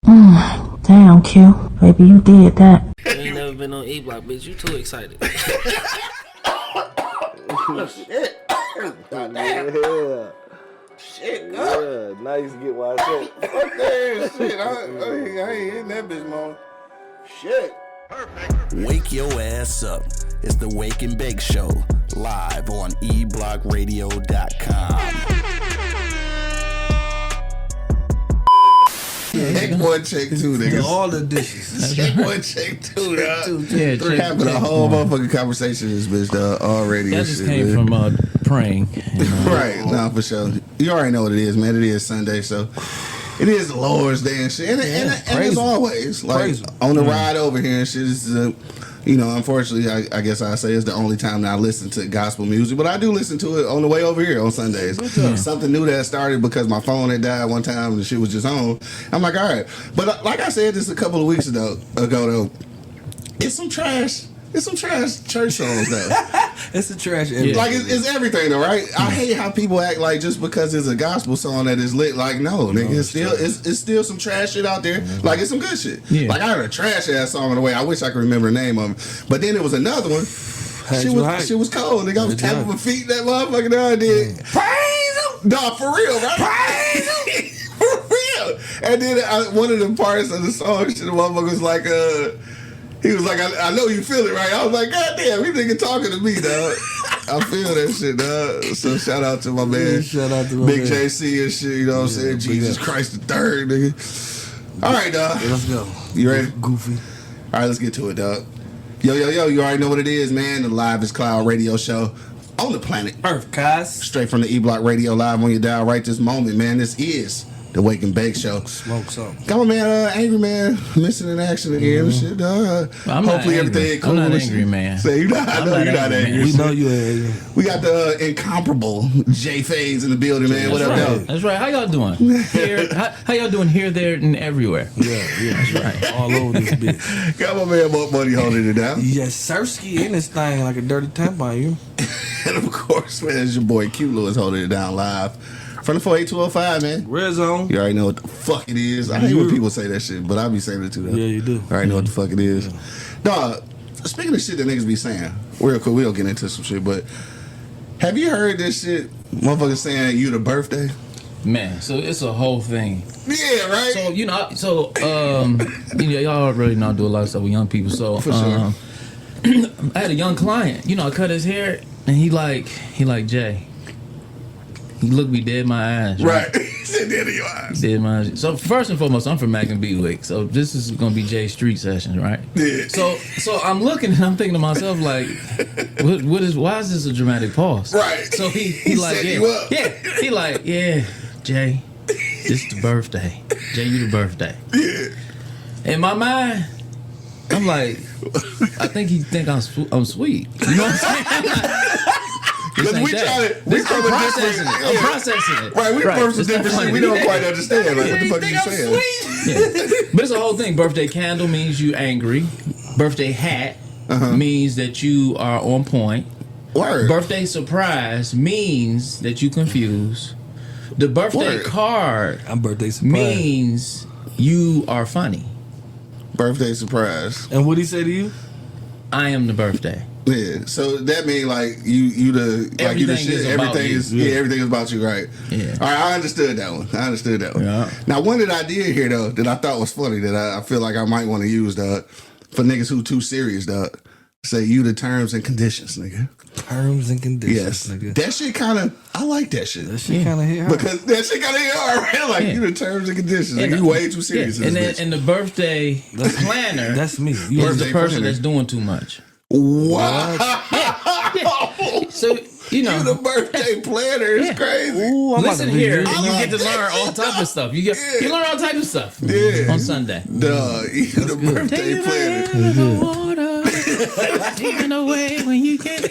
Damn, Q. Baby, you did that. You ain't never been on E-Block, bitch. You too excited. Oh, shit. Goddamn. Yeah. Shit, God. Yeah, now you get why I said. Fuck that shit. I ain't in that bitch, man. Shit. Wake your ass up. It's the Wake and Bake Show, live on eblockradio.com. Check one, check two, niggas. All the dishes. Check one, check two, dog. Yeah, We're having a whole motherfucking conversation in this bitch, dog, already. That and just shit, came man. from praying. You know? Right, nah, for sure. You already know what it is, man. It is Sunday, so it is the Lord's Day and shit. And as always, like on the ride over here and shit, this is unfortunately, I guess I say it's the only time that I listen to gospel music, but I do listen to it on the way over here on Sundays. Something new that started because my phone had died one time and the shit was just on. I'm like, all right. But like I said this a couple of weeks ago though, it's some trash church songs though. It's a trash everything. Like it's everything though, right? I hate how people act like just because it's a gospel song that is lit. Like no, nigga, it's still some trash shit out there. Like it's some good shit. Yeah. Like I heard a trash ass song on the way. I wish I could remember the name of it. But then there was another one. She was cold. Nigga, I was tapping my feet. That motherfucker down. I did praise him. Dog, for real, right? Praise him. For real. And then one of the parts of the song, shit, the motherfucker was like, he was like, I know you feel it, right? I was like, God damn, he nigga talking to me, dog. I feel that shit, dog. So shout out to my man. Shout out to my Big man. JC and shit, you know what I'm saying? Jesus Christ the third, nigga. All right, dog. Yeah, let's go. You ready? Goofy. All right, let's get to it, dog. Yo, you already know what it is, man. The Live is Cloud radio show on the planet Earth, guys. Straight from the E-Block Radio live on your dial right this moment, man. This is the Wake and Bake Show. Smoke something. Come on, man. Angry man missing in action again and shit, dog. Hopefully everything cool. I'm not angry, man. Say you're not. I know you're not angry. We know you angry. We got the incomparable J Fades in the building, man. What up, though? That's right. How y'all doing? Here, how y'all doing here, there, and everywhere? Yeah, that's right. All over this bitch. Got my man Monk Money holding it down. Yes, Sirski in this thing like a dirty tampon, you. And of course, man, it's your boy Q Lewis holding it down live. From the 48205, man. Red Zone. You already know what the fuck it is. I hate when people say that shit, but I be saying it too, though. Yeah, you do. I already know what the fuck it is. Yeah. Dog, speaking of shit that niggas be saying, real quick, we'll get into some shit, but have you heard this shit? Motherfuckers saying you the birthday? Man, so it's a whole thing. Yeah, right? So, y'all already know I do a lot of stuff with young people, so. For sure. I had a young client, I cut his hair, and he like, Jay. He looked me dead in my eyes. Right. He said dead in your eyes. Dead in my eyes. So first and foremost, I'm from Mac and Bewick. So this is gonna be Jay's street sessions, right? Yeah. So I'm looking and I'm thinking to myself, like, why is this a dramatic pause? Right. So he like, he like, Jay, this the birthday. Jay, you the birthday. Yeah. In my mind, I'm like, I think he think I'm sweet. You know what I'm saying? Because we from processing it. I'm processing it. Right, we from some different shit. We don't quite understand. Like, what the fuck are you saying? Yeah. But it's a whole thing. Birthday candle means you angry. Birthday hat means that you are on point. Word. Birthday surprise means that you confused. The birthday card I'm birthday surprise. means you are funny. Birthday surprise. And what'd he say to you? I am the birthday. Yeah, so that means like you the shit. Everything is everything is about you, right? Yeah. All right, I understood that one. Yeah. Now, one that I did hear though that I thought was funny that I feel like I might want to use, dog, for niggas who too serious, dog. Say you the terms and conditions, nigga. Terms and conditions, yes. nigga. That shit kind of, I like that shit. That shit kind of hit hard. Because that shit kind of hit hard, right? Like you the terms and conditions. Like, you way too serious. Yeah. And the birthday planner. That's me. You is the person that's doing too much. Wow. Yeah. So you the birthday planner is crazy. Ooh, listen here, and you get to learn all type of stuff. You learn all type of stuff on Sunday. Duh, you the birthday planner. Taking away when you get.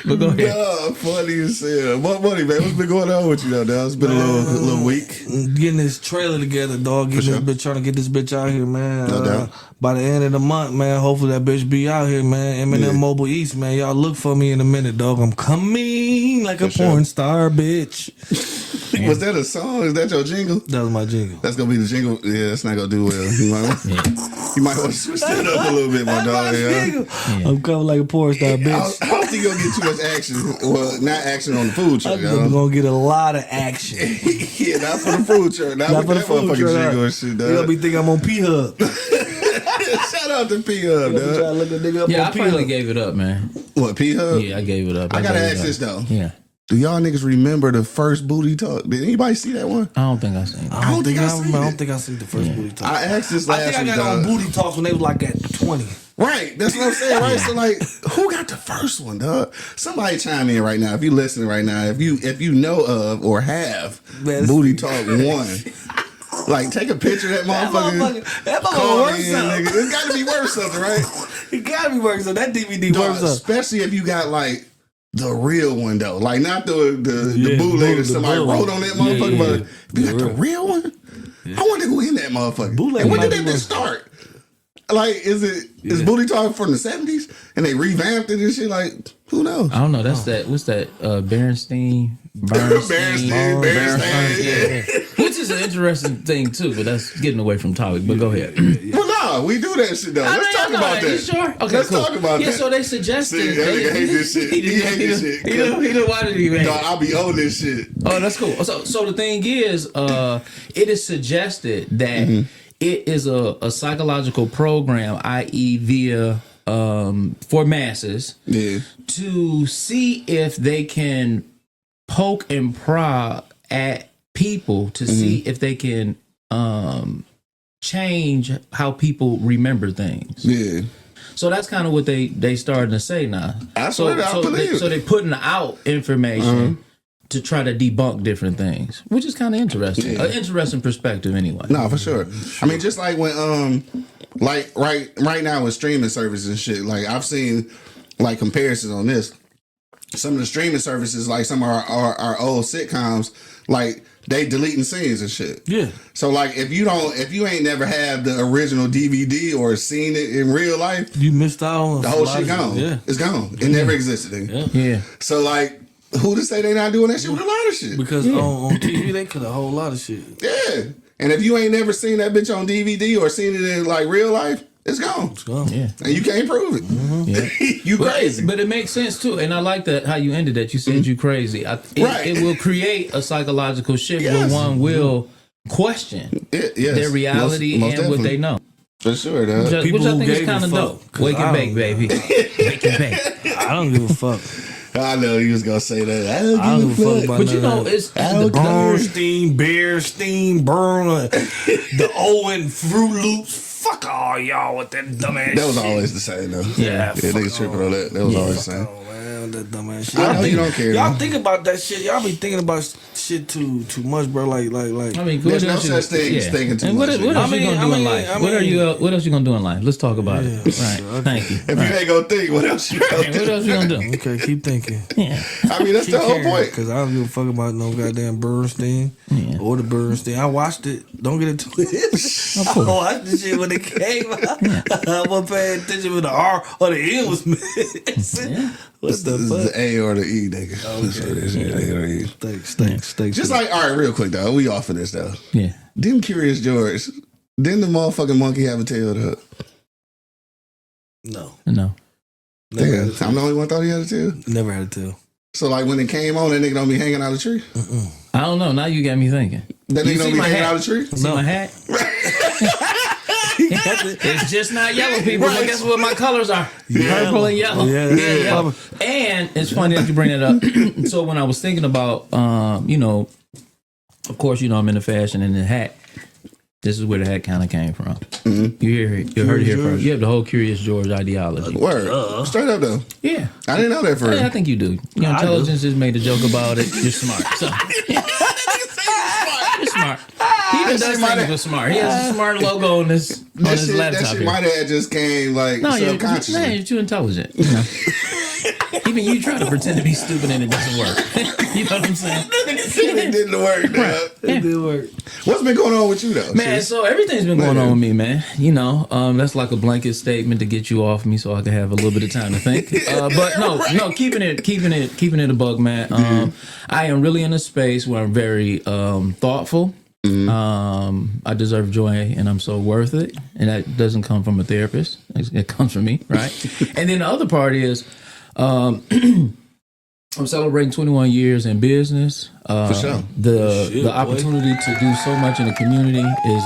But go ahead. Funny as hell. What money, man? What's been going on with you though? It's been a little week. Getting this trailer together, dog. Trying to get this bitch out here, man. No doubt. By the end of the month, man, hopefully that bitch be out here, man. M&M Mobile East, man. Y'all look for me in a minute, dog. I'm coming like a porn star, bitch. Was that a song? Is that your jingle? That was my jingle. That's gonna be the jingle. Yeah, that's not gonna do well. You might want to switch that up a little bit, my dog. Yeah. I'm coming like a porn star, bitch. I don't think you're gonna get too much action. Well, not action on the food truck. I'm gonna get a lot of action. Yeah, not for the food truck. Not for the food truck. Jingle and shit, dog. You gonna be thinking I'm on P-Hub. Shout out to P-Hub, dog. Try to look a nigga up Yeah, on I finally P-Hub. gave it up, man. What, P-Hub? Yeah, I gave it up. I gotta gave ask it up. this though. Yeah. Do y'all niggas remember the first booty talk? Did anybody see that one? I don't think I seen it. I don't think I seen it. I don't think I seen the first booty talk. I asked this I last think I week, got on dog. booty talks when they was like at 20. Right, that's what I'm saying, right? So like, who got the first one, dog? Somebody chime in right now. If you listening right now, if you know of or have Booty Talk 1, like take a picture of that motherfucker. That Call motherfucker worth in, something. nigga. It's got to be worth something, right? It gotta be worth something. That DVD Dog, worth something. especially if you got like the real one though, like not the bootleg that the somebody bootleg. wrote on that motherfucker. Yeah, But if you got the real one, I wonder who in that motherfucker. Bootleg And when might did be that worth- start? Like, is Booty Talk from the 70s and they revamped it and shit? Like, who knows? I don't know. That's that. What's that? Bernstein. Bernstein. Which is an interesting thing too, but that's getting away from topic. But go ahead. Well, no, we do that shit though. Let's talk about that. You sure? Okay, Let's cool. talk about yeah, that. so they suggested. See, that nigga hate this shit. He hate this shit. He didn't watch it even. Dog, I'll be on this shit. Oh, that's cool. So the thing is, it is suggested that it is a psychological program, i.e., via for masses, to see if they can poke and prod at people to see if they can change how people remember things. Yeah. So that's kind of what they starting to say now. That's what I believe. So they're putting out information to try to debunk different things, which is kind of interesting. An interesting perspective, anyway. No, for sure. I mean, just like when, like right now with streaming services and shit, like I've seen like comparisons on this. Some of the streaming services, like some of our old sitcoms, like they deleting scenes and shit. Yeah. So like if you ain't never had the original DVD or seen it in real life, You missed out on the whole shit gone. Yeah. It's gone. It never existed. Yeah. So like, who to say they not doing that shit with a lot of shit? Because on TV they could a whole lot of shit. Yeah. And if you ain't never seen that bitch on DVD or seen it in like real life, it's gone. It's gone. Yeah. And you can't prove it. Yeah. You crazy. But it makes sense too, and I like that how you ended that. You said you crazy. It will create a psychological shift where one will question their reality most and what definitely. they know. For sure, dog. Which People I who think is gave a kind of fuck, dope. 'cause Wake I and bake, don't- baby. Wake and bake. I don't give a fuck. I know you was gonna say that. I don't give a fuck about But you none know, of that. it's the Bernstein, Bearstein, Burner, the Owen, Fruit Loops. Fuck all y'all with that dumbass That was shit. always the same though. Yeah. Niggas tripping on that. That was always the same. Oh man, that dumbass shit. I know you don't care. Y'all though. think about that shit. Y'all be thinking about shit too much, bro. Like. I mean, There's what no else such thing as thinking too and what much. else I you mean, gonna do in life? What else you gonna do in life? Let's talk about it. Right. Thank you. If you ain't gonna think, what else you gonna What do? else you gonna do? Okay, keep thinking. Yeah. I mean, that's the whole point. Because I don't give a fuck about no goddamn Bernstein or the Bernstein. I watched it. Don't get into it. I watched the shit when it came out. I wasn't paying attention when the R or the N was missing. What This the is fuck? the A or the E, nigga. That's what it is, A or the E. Steaks. Just like, all right, real quick though, we off of this though. Yeah. Didn't Curious George? Didn't the motherfucking monkey have a tail though? No. No. Never Damn, had a tail. I'm the only one thought he had a tail. Never had a tail. So like when it came on, that nigga don't be hanging out of the tree. I don't know. Now you got me thinking. That You nigga don't see be my hanging hat? out of the tree. See my hat? It's just not yellow, people. But guess what my colors are? Purple and yellow. Yeah, Yeah. And it's funny that you bring that up. So when I was thinking about, of course, I'm into fashion and the hat. This is where the hat kind of came from. You heard it here first. You have the whole Curious George ideology. Word. Straight up though. Yeah. I didn't know that for real. I think you do. Your intelligence just made a joke about it. You're smart. So. You're smart. He even does things with smart. He has a smart logo on his laptop. That shit here. might have just came like No, subconsciously. you're too intelligent. He even you try to pretend to be stupid and it doesn't work. You know what I'm saying? It didn't work, dog. It did work. What's been going on with you though, man? So everything's been going on with me, man. You know, that's like a blanket statement to get you off me, so I can have a little bit of time to think. But no, keeping it a bug, man. I am really in a space where I'm very thoughtful. I deserve joy, and I'm so worth it. And that doesn't come from a therapist; it comes from me, right? And then the other part is, I'm celebrating 21 years in business. For sure. The opportunity to do so much in the community is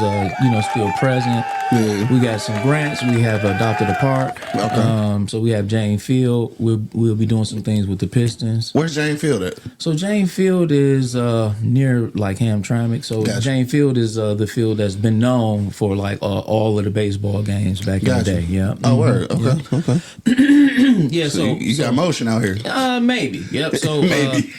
still present. Yeah. We got some grants. We have adopted a park. Okay. So we have Jane Field. We'll be doing some things with the Pistons. Where's Jane Field at? So Jane Field is near like Hamtramck. So gotcha. Jane Field is the field that's been known for like all of the baseball games back in the day. Yeah. Oh, word. Okay. Yeah. Okay. Yeah. So you got motion out here. Maybe. Yep. So maybe.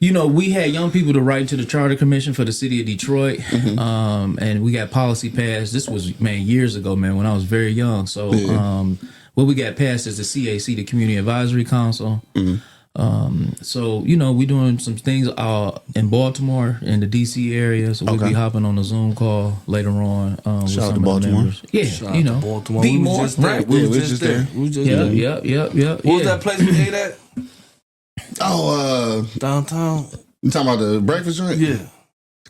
We had young people to write to the Charter Commission for the city of Detroit, and we got policy passed. This was, years ago, when I was very young. So what we got passed is the CAC, the Community Advisory Council. So, we're doing some things in Baltimore, in the D.C. area. So we'll be hopping on a Zoom call later on. With Shout out some to Baltimore. members. Yeah, Shout out to Baltimore. Be We more, was just there. right? We was just there. Yep. What was that place we ate at? Oh, Downtown. You talking about the breakfast joint? Yeah.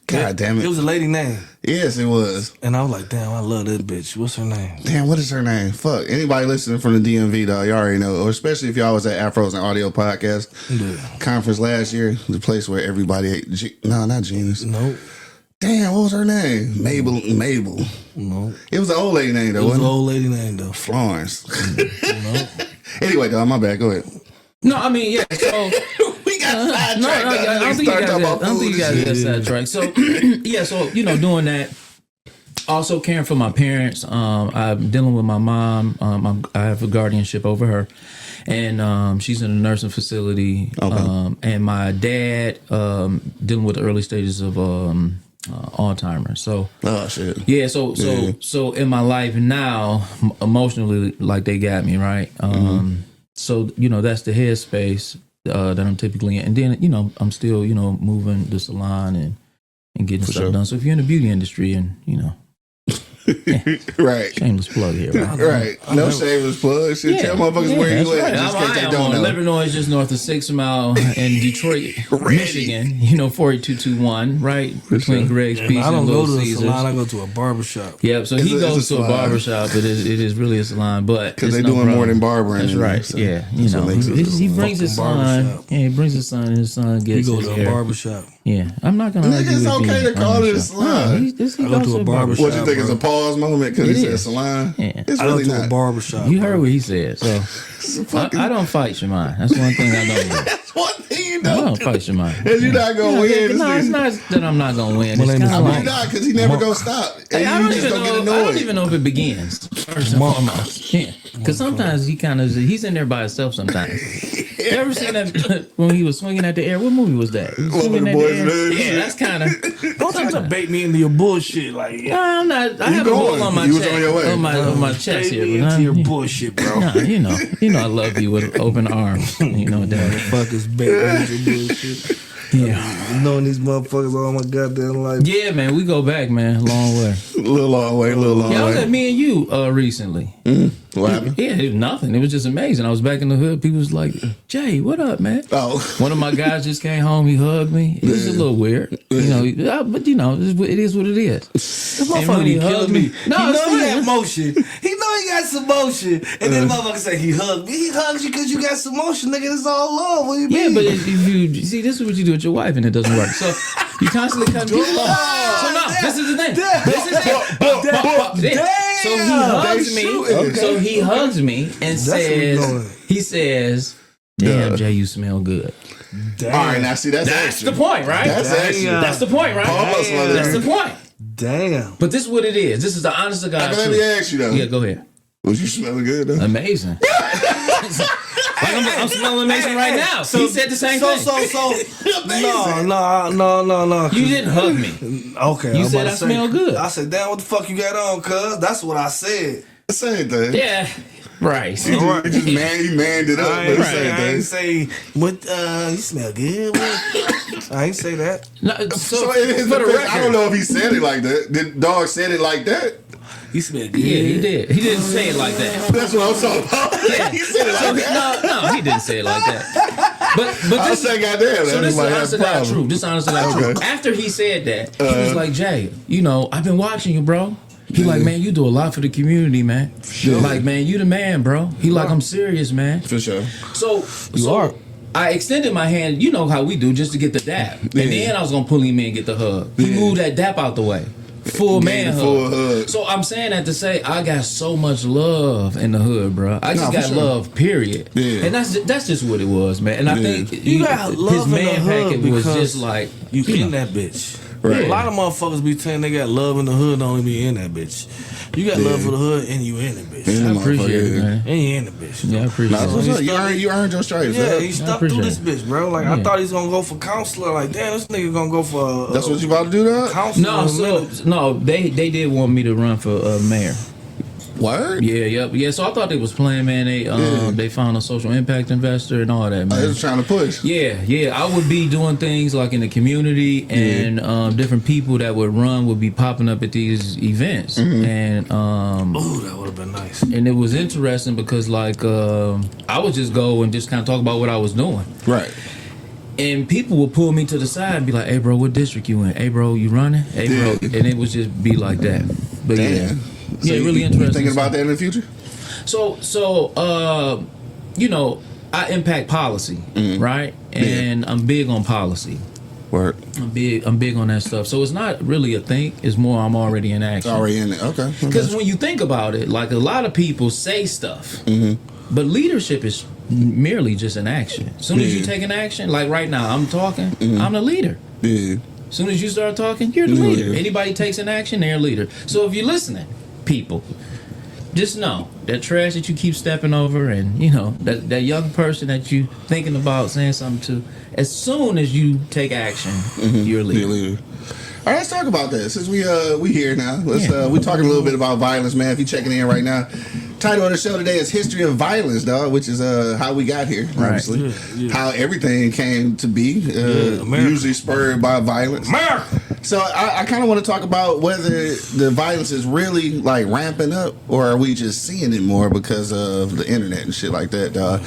God damn it. It was a lady name. Yes, it was. And I was like, damn, I love that bitch. What's her name? Damn, what is her name? Fuck. Anybody listening from the DMV, though, you already know. Or especially if y'all was at Afros and Audio Podcast conference last year, the place where everybody ate. No, not Gina's. Nope. Damn, what was her name? Mabel. No. It was an old lady name, though, It was an wasn't old lady name, though. Florence. No. Anyway, though, my bad. Go ahead. No, yeah. So we got sidetracked. I don't think you guys got sidetracked. So doing that. Also caring for my parents. I'm dealing with my mom. I have a guardianship over her, and she's in a nursing facility. Okay. And my dad dealing with the early stages of Alzheimer's. So shit. Yeah. So in my life now, emotionally, like they got me right. So, that's the headspace that I'm typically in. And then, I'm still, moving the salon and getting stuff done. So if you're in the beauty industry and, right. Shameless plug here. Right. No shameless plug. Shit, tell motherfuckers where you at. Just in case they don't know. Livernois is just north of 6 Mile in Detroit, Michigan. 48221, right? Between Greg's Pizza I don't and go Little to a Caesars. salon. I go to a barbershop. Yep. So he goes to a barbershop, but it is really a salon. But because they're doing more than barbering. That's right. So yeah. He brings his son. Yeah, he brings his son. And his son gets. He goes his to a hair. barbershop. Yeah, I'm not gonna. Nigga, it's okay to call it a salon. He I go to a barbershop. What you think is a pause moment because he said salon? Yeah. It's I really go to not. a barbershop. You heard what he said. So I don't fight Shemai. That's one thing I don't do. That's one thing you I know. don't fight Shemai. And you're not gonna win. No, it's not that I'm not gonna win. It's I kinda mean, like, you're not because he never gonna stop. And I you don't just even don't get know. I don't annoyed. even know if it begins. First and foremost, yeah. Because sometimes he's in there by himself. Sometimes. You ever seen that when he was swinging at the air? What movie was that? He was swinging at the air. Yeah, that's kind of. Don't try to bait me into your bullshit. Like, No, I'm not. I have a bull on my You was chest. on your way. On my chest bait here. me But into your bullshit, bro. Nah, you know, I love you with open arms. You know that. Motherfuckers bait me into your bullshit. Yeah. Knowing these motherfuckers all my goddamn life. Yeah, man, we go back, man, long way. A little long way. Yeah, I was at me and you recently. What happened? Yeah, it was nothing. It was just amazing. I was back in the hood. People was like, Jay, what up, man? Oh. One of my guys just came home. He hugged me. It was a little weird. But it is what it is. This motherfucker be killing me. No, he it's know he fine. got motion. He know he got some motion. And then motherfucker say he hugged me. He hugs you because you got some motion, nigga. It's all love. What do you mean? Yeah, but if you see, this is what you do with your wife, and it doesn't work. So you constantly come. So no, this is the thing. This is it. So he hugs me. Okay. So he hugs me and says, "Damn, Jay, you smell good." Damn. All right, now see that's the point, right? That's action. That's the point, right? That's the point. Damn. But this is what it is. This is the honest to God Let me truth. ask you though. Yeah, go ahead. Was you smelling good though? Amazing. I'm smelling amazing right now. So he said the same thing. No. You didn't hug me. Okay. You said I smell good. I said, damn, what the fuck you got on, cuz? That's what I said. The same thing. Yeah. Right. He manned it up. I ain't say what. You smell good. I ain't say that. No, so in his defense, I don't know if he said it like that. The dog said it like that. He smelled good. Yeah, he did. He didn't say it like that. That's what I'm talking about. Yeah. He said it like that. No, he didn't say it like that. But I this, say, goddamn, so this is honestly not true. This is honestly not true. Okay. After he said that, he was like, Jay, I've been watching you, bro. He like, man, you do a lot for the community, man. Sure. Like, man, you the man, bro. He like, I'm serious, man. For sure. So I extended my hand, you know how we do, just to get the dap. And then I was going to pull him in and get the hug. He moved that dap out the way. Full man hug. So I'm saying that to say I got so much love in the hood, bro. I just got love, period. Yeah. And that's just what it was, man. And I think you got love his man in the hood packet was just like you in that bitch. Right. A lot of motherfuckers be saying they got love in the hood, don't even be in that bitch. You got love for the hood and you in the bitch. I appreciate it, man. And you in the bitch. Yeah, I appreciate it. You earned your stripes. Yeah, he stuck through this bitch, bro. Like I thought he was gonna go for counselor. Like damn, this nigga gonna go for. That's what you about to do, though? Counselor. No, they did want me to run for mayor. Word? Yeah. So I thought they was playing, man. They found a social impact investor and all that, man. They was trying to push. Yeah. I would be doing things like in the community, and different people that would run would be popping up at these events, and that would have been nice. And it was interesting because like I would just go and just kind of talk about what I was doing, right? And people would pull me to the side and be like, "Hey, bro, what district you in? Hey, bro, you running? Hey, bro," and it would just be like that. But Damn. So really interesting. You thinking about that in the future? So, I impact policy, right? And I'm big on policy. Word. I'm big on that stuff. So it's not really a think. It's more I'm already in action. Already in it. Okay. Because when you think about it, like a lot of people say stuff, but leadership is merely just an action. As soon as you take an action, like right now, I'm talking. I'm the leader. Yeah. As soon as you start talking, you're the leader. Anybody takes an action, they're a leader. So if you're listening, people, just know that trash that you keep stepping over, and that young person that you thinking about saying something to, as soon as you take action, you're a leader. All right, let's talk about that. Since we here now, we talking a little bit about violence, man. If you're checking in right now, title of the show today is History of Violence, dog, which is how we got here, obviously. Yeah. How everything came to be, usually spurred by violence. America! So I kind of want to talk about whether the violence is really like ramping up, or are we just seeing it more because of the internet and shit like that, dog.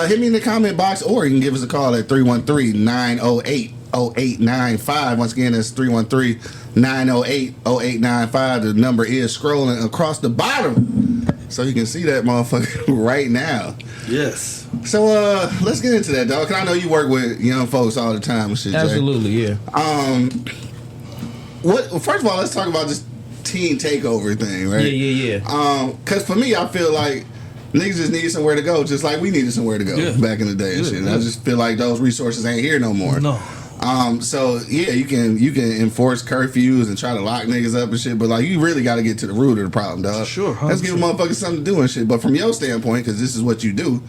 Hit me in the comment box, or you can give us a call at 313-908-0895. Once again, that's 313-908-0895. The number is scrolling across the bottom, so you can see that motherfucker right now. Yes. So let's get into that, dog. Cause I know you work with young folks all the time and shit. Absolutely, Jay. Yeah. First of all, let's talk about this teen takeover thing, right? Yeah. Cause for me, I feel like niggas just need somewhere to go, just like we needed somewhere to go back in the day and shit. And I just feel like those resources ain't here no more. No. So yeah, you can enforce curfews and try to lock niggas up and shit, but like you really got to get to the root of the problem, dog. Sure. 100%. Let's give a motherfucker something to do and shit. But from your standpoint, because this is what you do,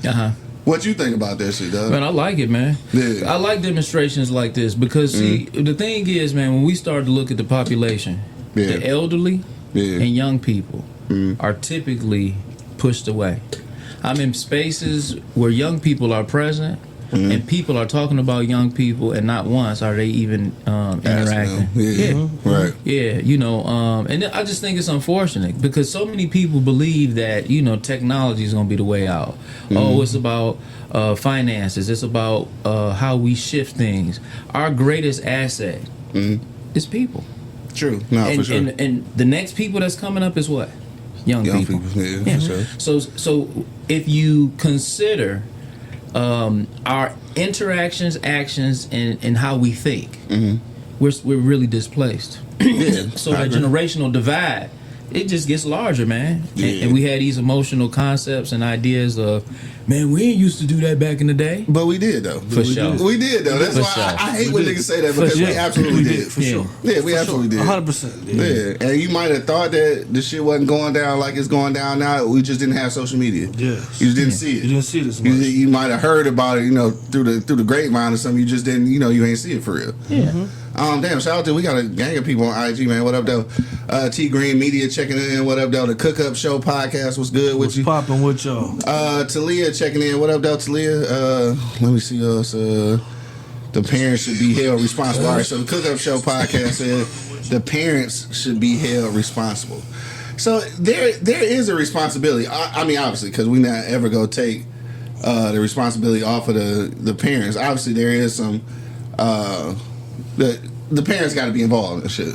what you think about that shit, dog? Man, I like it, man. Yeah. I like demonstrations like this because see, the thing is, man, when we start to look at the population, the elderly and young people are typically pushed away. I'm in spaces where young people are present, and people are talking about young people, and not once are they even interacting. Right. Yeah, and I just think it's unfortunate because so many people believe that technology is going to be the way out. Oh, it's about finances. It's about how we shift things. Our greatest asset is people. True. No, for sure. And the next people that's coming up is what? Young people. Yeah, for sure. So if you consider our interactions, actions, and how we think, we're really displaced. So that generational divide, it just gets larger, man. And we had these emotional concepts and ideas of, man, we ain't used to do that back in the day. But we did, though. For sure. We did, though. That's why I hate when niggas say that, because we absolutely did. For sure. Yeah, we absolutely did. 100%. Yeah. And you might have thought that the shit wasn't going down like it's going down now. We just didn't have social media. Yeah. You just didn't see it. You didn't see this much. You might have heard about it, through the grapevine or something. You just didn't, you ain't see it for real. Yeah. Damn, shout out to, we got a gang of people on IG, man. What up, though? T Green Media checking in. What up, though? The Cook Up Show podcast was good with you. What's popping with y'all? Talia checking in. What up, though, Talia? Let me see us. The parents should be held responsible. All right, so the Cook Up Show podcast said the parents should be held responsible. So there is a responsibility. I mean, obviously, because we not ever go take the responsibility off of the parents. Obviously, there is some the parents got to be involved in shit.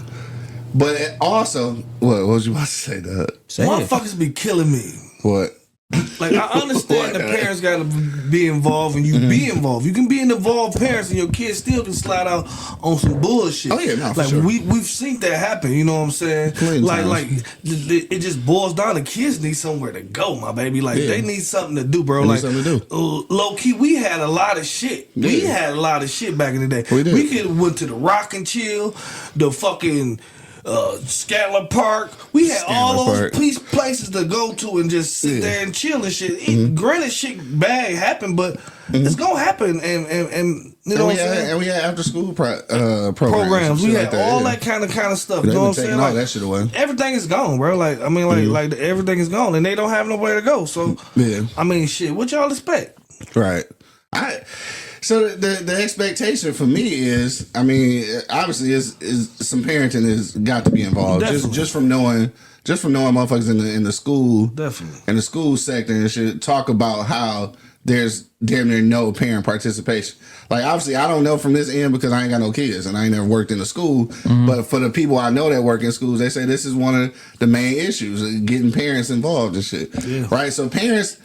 But also, what was you about to say, Doug? Motherfuckers be killing me. What? Like, I understand the parents got to be involved and you be involved. You can be an involved parents and your kids still can slide out on some bullshit. Oh, yeah, no, for like, sure. We've seen that happen, you know what I'm saying? It just boils down to kids need somewhere to go, my baby. Like, they need something to do, bro. Like, something to do. Low key, we had a lot of shit. Yeah. We had a lot of shit back in the day. We did. We could have went to the Rock and Chill, the fucking... Scantler Park. We had all those places to go to and just sit there and chill and shit. Granted, shit bad happened, but it's gonna happen. And you know what I'm saying? And we had after school programs. We had all that kind of stuff. You know what I'm saying? Like, that shit away. Everything is gone, bro. Like, I mean, like everything is gone, and they don't have nowhere to go. So, I mean, shit. What y'all expect? Right. So the expectation for me is, I mean, obviously is some parenting has got to be involved. Definitely. Just from knowing motherfuckers in the school, definitely, in the school sector, and should talk about how there's damn near no parent participation. Like, obviously, I don't know from this end because I ain't got no kids and I ain't never worked in a school. But for the people I know that work in schools, they say this is one of the main issues, getting parents involved and shit. Yeah. Right? So parents,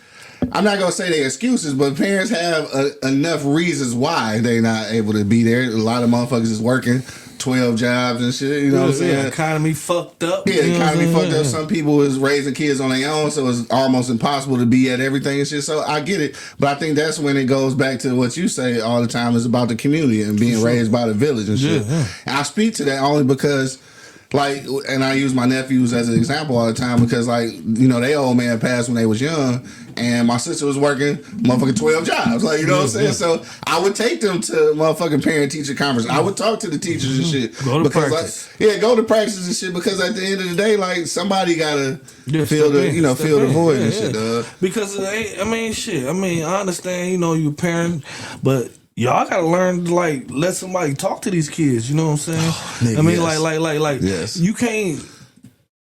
I'm not going to say they excuses, but parents have enough reasons why they not able to be there. A lot of motherfuckers is working 12 jobs and shit, you know what I'm saying? The economy fucked up. Yeah, the economy fucked up. Some people is raising kids on their own, so it's almost impossible to be at everything and shit. So I get it, but I think that's when it goes back to what you say all the time is about the community and being raised by the village and shit. And I speak to that only because... Like, and I use my nephews as an example all the time because, like, you know, they old man passed when they was young, and my sister was working motherfucking 12 jobs. Like, you know what I'm saying? So I would take them to motherfucking parent-teacher conference. I would talk to the teachers and shit. Go to practice. Go to practice and shit because at the end of the day, like, somebody gotta feel the void and shit, dog. Because, I mean, I understand, you know, you're a parent, but... Y'all gotta learn to like let somebody talk to these kids. You know what I'm saying? I mean, yes. You can't.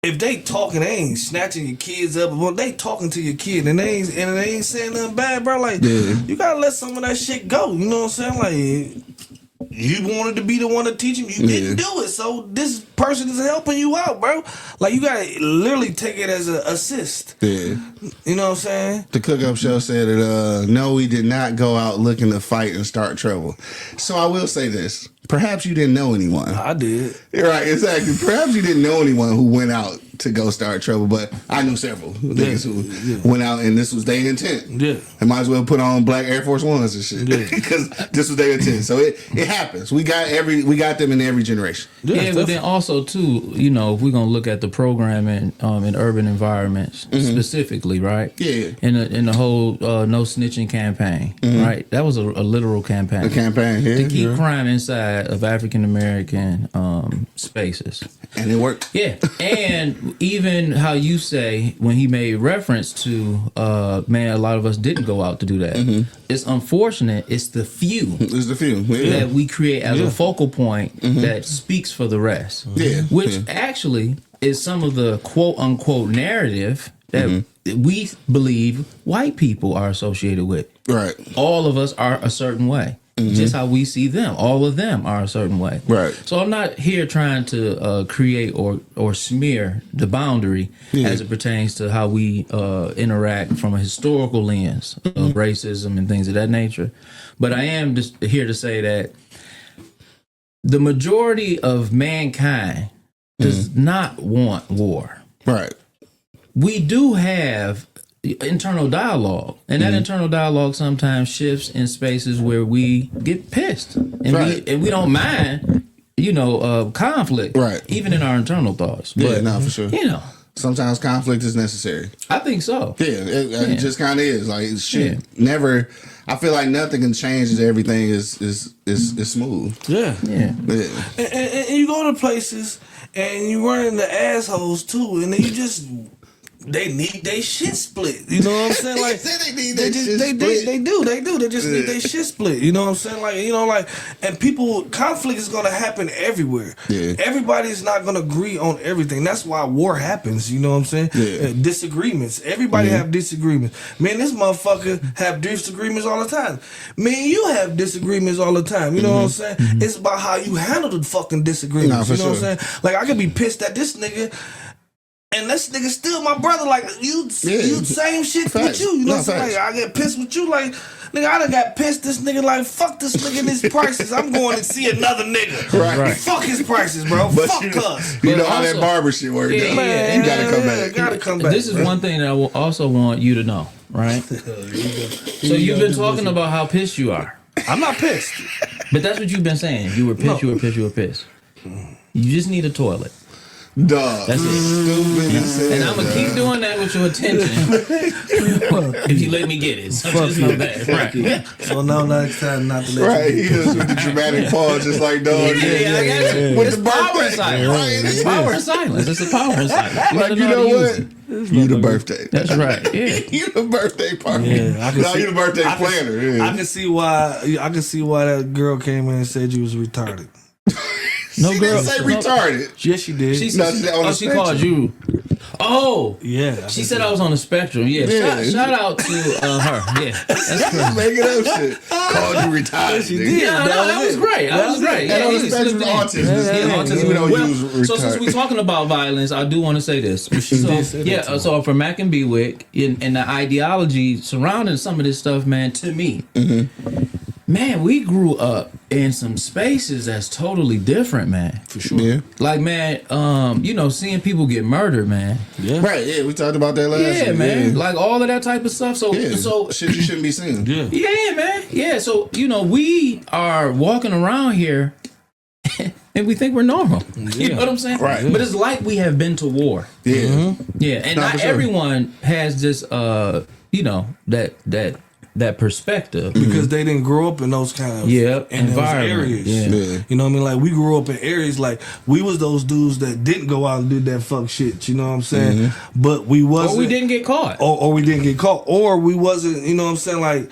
If they talking, they ain't snatching your kids up. Well, they talking to your kid and they ain't saying nothing bad, bro. Like you gotta let some of that shit go. You know what I'm saying? Like you wanted to be the one to teach him, you didn't do it. So this person is helping you out, bro. Like you gotta literally take it as an assist. Yeah. You know what I'm saying? The Cook Up Show said that no, we did not go out looking to fight and start trouble. So I will say this. Perhaps you didn't know anyone. I did. Right, exactly. Perhaps you didn't know anyone who went out to go start trouble, but I knew several niggas who went out and this was their intent. Yeah. They might as well put on black Air Force Ones and shit. Because this was their intent. So it happens. We got them in every generation. Yeah, but then also too, you know, if we're gonna look at the programming in urban environments specifically, right? Yeah. In the whole no snitching campaign, right? That was a literal campaign. A campaign, to keep crime inside of African American spaces. And it worked. Yeah. And even how you say when he made reference to man, a lot of us didn't go out to do that. It's unfortunate. It's the few. It's the few that we create as a focal point that speaks for the rest. Yeah. Which actually is some of the quote unquote narrative that we believe white people are associated with. Right. All of us are a certain way. Just how we see them. All of them are a certain way. Right. So I'm not here trying to create or smear the boundary as it pertains to how we interact from a historical lens of racism and things of that nature. But I am just here to say that the majority of mankind does not want war. Right. We do have internal dialogue, and that internal dialogue sometimes shifts in spaces where we get pissed and we don't mind, conflict, even in our internal thoughts. Yeah, for sure. sometimes conflict is necessary. I think so. Yeah, it just kind of is. Like shit, never. I feel like nothing can change. Everything is smooth. Yeah. Yeah. And you go to places and you run into assholes too, and then you just they need their shit split. You know what I'm saying? Like they do. They just need their shit split. You know what I'm saying? Like and people conflict is gonna happen everywhere. Yeah. Everybody's not gonna agree on everything. That's why war happens. You know what I'm saying? Yeah. Disagreements. Everybody have disagreements. Man, this motherfucker have disagreements all the time. Man, you have disagreements all the time. You know what I'm saying? It's about how you handle the fucking disagreements. Nah, you know for what I'm saying? Like I could be pissed at this nigga. And this nigga still my brother, like you same shit Facts. with you. You know what I'm saying? Facts. Like, I get pissed with you, like nigga, I done got pissed. This nigga, like fuck this nigga and his prices. I'm going to see another nigga. Right. Fuck his prices, bro. But Fuck us. You know But how that also- barber shit works. Yeah, Yeah, you gotta come back. Gotta come back. This is one thing that I will also want you to know, right? So you've been talking about how pissed you are. I'm not pissed. But that's what you've been saying. You were pissed, you were pissed, you were pissed. You just need a toilet. Dog. That's it. Stupid as hell, And I'm going to keep doing that with your attention. If you let me get it. So just know that. Right. So now next time not to let Right, you he just with the dramatic pause, just like dog. Yeah, I got you. With It's the power in birthday. silence. Right. It's power in silence. It's a power in silence. Like, you how know to use what? it. You the birthday. That's right. Yeah. You the birthday party. Yeah, I can No, see- you the birthday I can- planner. Yeah. I can see why that girl came in and said you was retarded. No She girl. didn't say retarded. Yes, she did. She, No, she said on the she called you. Oh. yeah. She said I was on the spectrum. Yeah. Yeah. Shout out to her. Yeah. That's Just making up shit. Called you retarded. she nigga. did. Yeah, no, that was great. That was great. And on the he spectrum slipped of in. autism. Yeah, autism. Even though Well, you was so since retarded. we're talking about violence, I do want to say this. So for Mac and Bewick, and the ideology surrounding some of this stuff, man, to me, man, we grew up in some spaces that's totally different, man. For sure. Yeah. Like, man, seeing people get murdered, man. Yeah. Right, yeah, we talked about that last Yeah, week. man. Yeah. Like all of that type of stuff. So, Yeah. so shit you shouldn't be seeing. Yeah. yeah, man. Yeah, so we are walking around here and we think we're normal. You know what I'm saying? Right. But it's like we have been to war. Yeah. Yeah, and No, not for sure. everyone has this that perspective. Because they didn't grow up in those kind of Yeah, in those environment. areas. Yeah. Yeah. You know what I mean? Like we grew up in areas like we was those dudes that didn't go out and did that fuck shit. You know what I'm saying? But we wasn't. Or we didn't get caught. Or we didn't get caught. Or we wasn't. You know what I'm saying? Like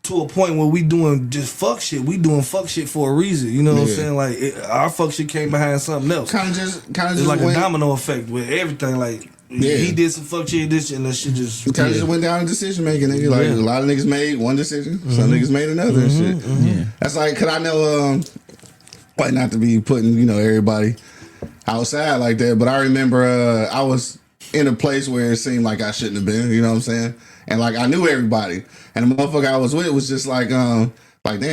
to a point where we doing just fuck shit. We doing fuck shit for a reason. You know what I'm Yeah. saying? Like our fuck shit came behind something else. Kind of just It's like a went, domino effect with everything. Like Yeah. he did some fuck shit, this shit, and that shit just. kind of just went down to decision making. Nigga. Like Yeah. a lot of niggas made one decision, some niggas made another and shit. Yeah. That's like, cause I know, like not to be putting everybody outside like that, but I remember I was in a place where it seemed like I shouldn't have been. You know what I'm saying? And like I knew everybody, and the motherfucker I was with was just like damn,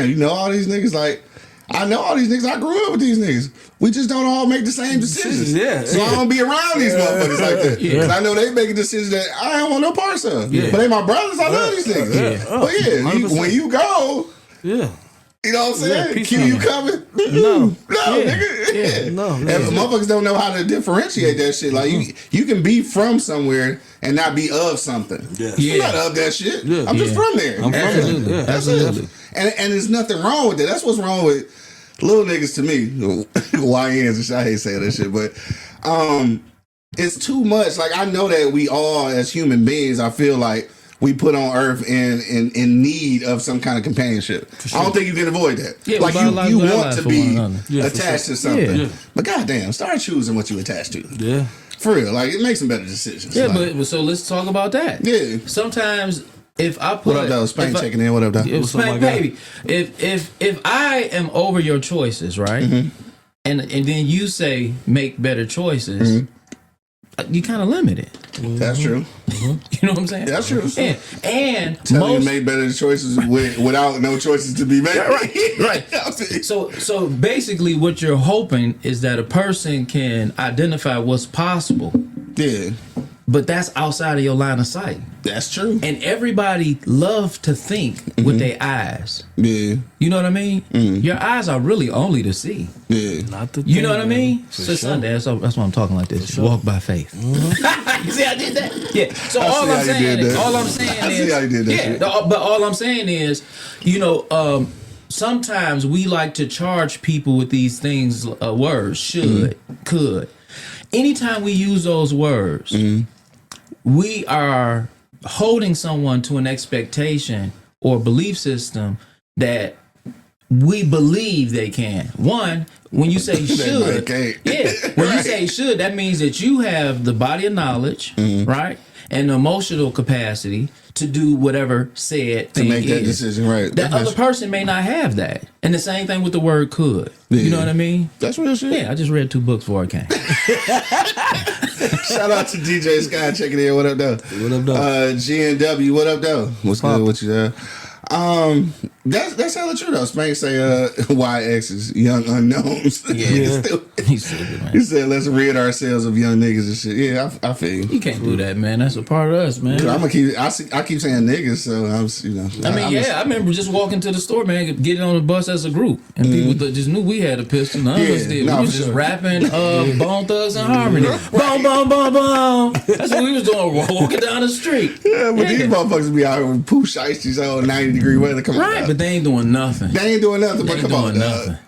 you know all these niggas. Like I know all these niggas. I grew up with these niggas. We just don't all make the same decisions. Yeah. So I don't be around these motherfuckers like that. Because I know they making decisions that I don't want no parts of. Yeah. But they my brothers. I love these niggas. Yeah. But yeah, 100%. when you go, Yeah. you know what I'm saying? peace Q, out. you coming? No. Nigga. Yeah. No. And motherfuckers don't know how to differentiate that shit. Like you can be from somewhere and not be of something. Yeah. I'm not of that shit. Yeah. I'm just from there. I'm from there. Absolutely. Yeah. That's Absolutely. it. And there's nothing wrong with that. That's what's wrong with little niggas to me. YNs and shit. I hate saying that shit, but it's too much. Like I know that we all as human beings, I feel like we put on earth in need of some kind of companionship. I don't think you can avoid that. Yeah, like we biologically you want allies to for be one another. Yeah, for attached sure. to something. Yeah. But goddamn, start choosing what you attach to. Yeah. For real. Like it makes some better decisions. Yeah, like, but so let's talk about that. Yeah. Sometimes if I put What up, though? Spank checking in. What up, though? If What's up, Spank, my guy? baby, if I am over your choices, right, and then you say make better choices, you kind of limit it. That's true. You know what I'm saying? That's true. And Tell you most, to make better choices without no choices to be made. right. So basically, what you're hoping is that a person can identify what's possible, Yeah, but that's outside of your line of sight. that's true. And everybody love to think with their eyes. Yeah, You know what I mean? Your eyes are really only to see. yeah. Not the You thing, know what I man. mean? For So sure. Sunday, that's why I'm talking like this. Walk by faith. You see how I did that? Yeah. So all I'm saying is, but all I'm saying is, you know, sometimes we like to charge people with these things, words, should, could. Anytime we use those words, we are holding someone to an expectation or belief system that we believe they can. One, when you say should, when you say should, that means that you have the body of knowledge, right, and the emotional capacity to do whatever said thing to make that decision, right? That other person may not have that, and the same thing with the word could. You know what I mean? That's real shit. Yeah, I just read 2 books before I came. Shout out to DJ Sky checking in. What up, though? What up, though? GNW. What up, though? What's good with you there? That's hella true though. Spank say YX is young unknowns. Yeah. He's stupid, man. He said let's rid ourselves of young niggas and shit. Yeah, I feel you. You can't do that, man. That's a part of us, man. Dude, I keep saying niggas, so I remember just walking to the store, man, getting on the bus as a group, and people just knew we had a pistol. None of us did. We was just rapping Bone Thugs and Harmony. Boom, boom, boom, boom. That's what we was doing, walking down the street. Yeah, but these motherfuckers be out here with poo shiesties on 90-degree weather. Come on, but they ain't doing nothing. They ain't doing nothing. But come on,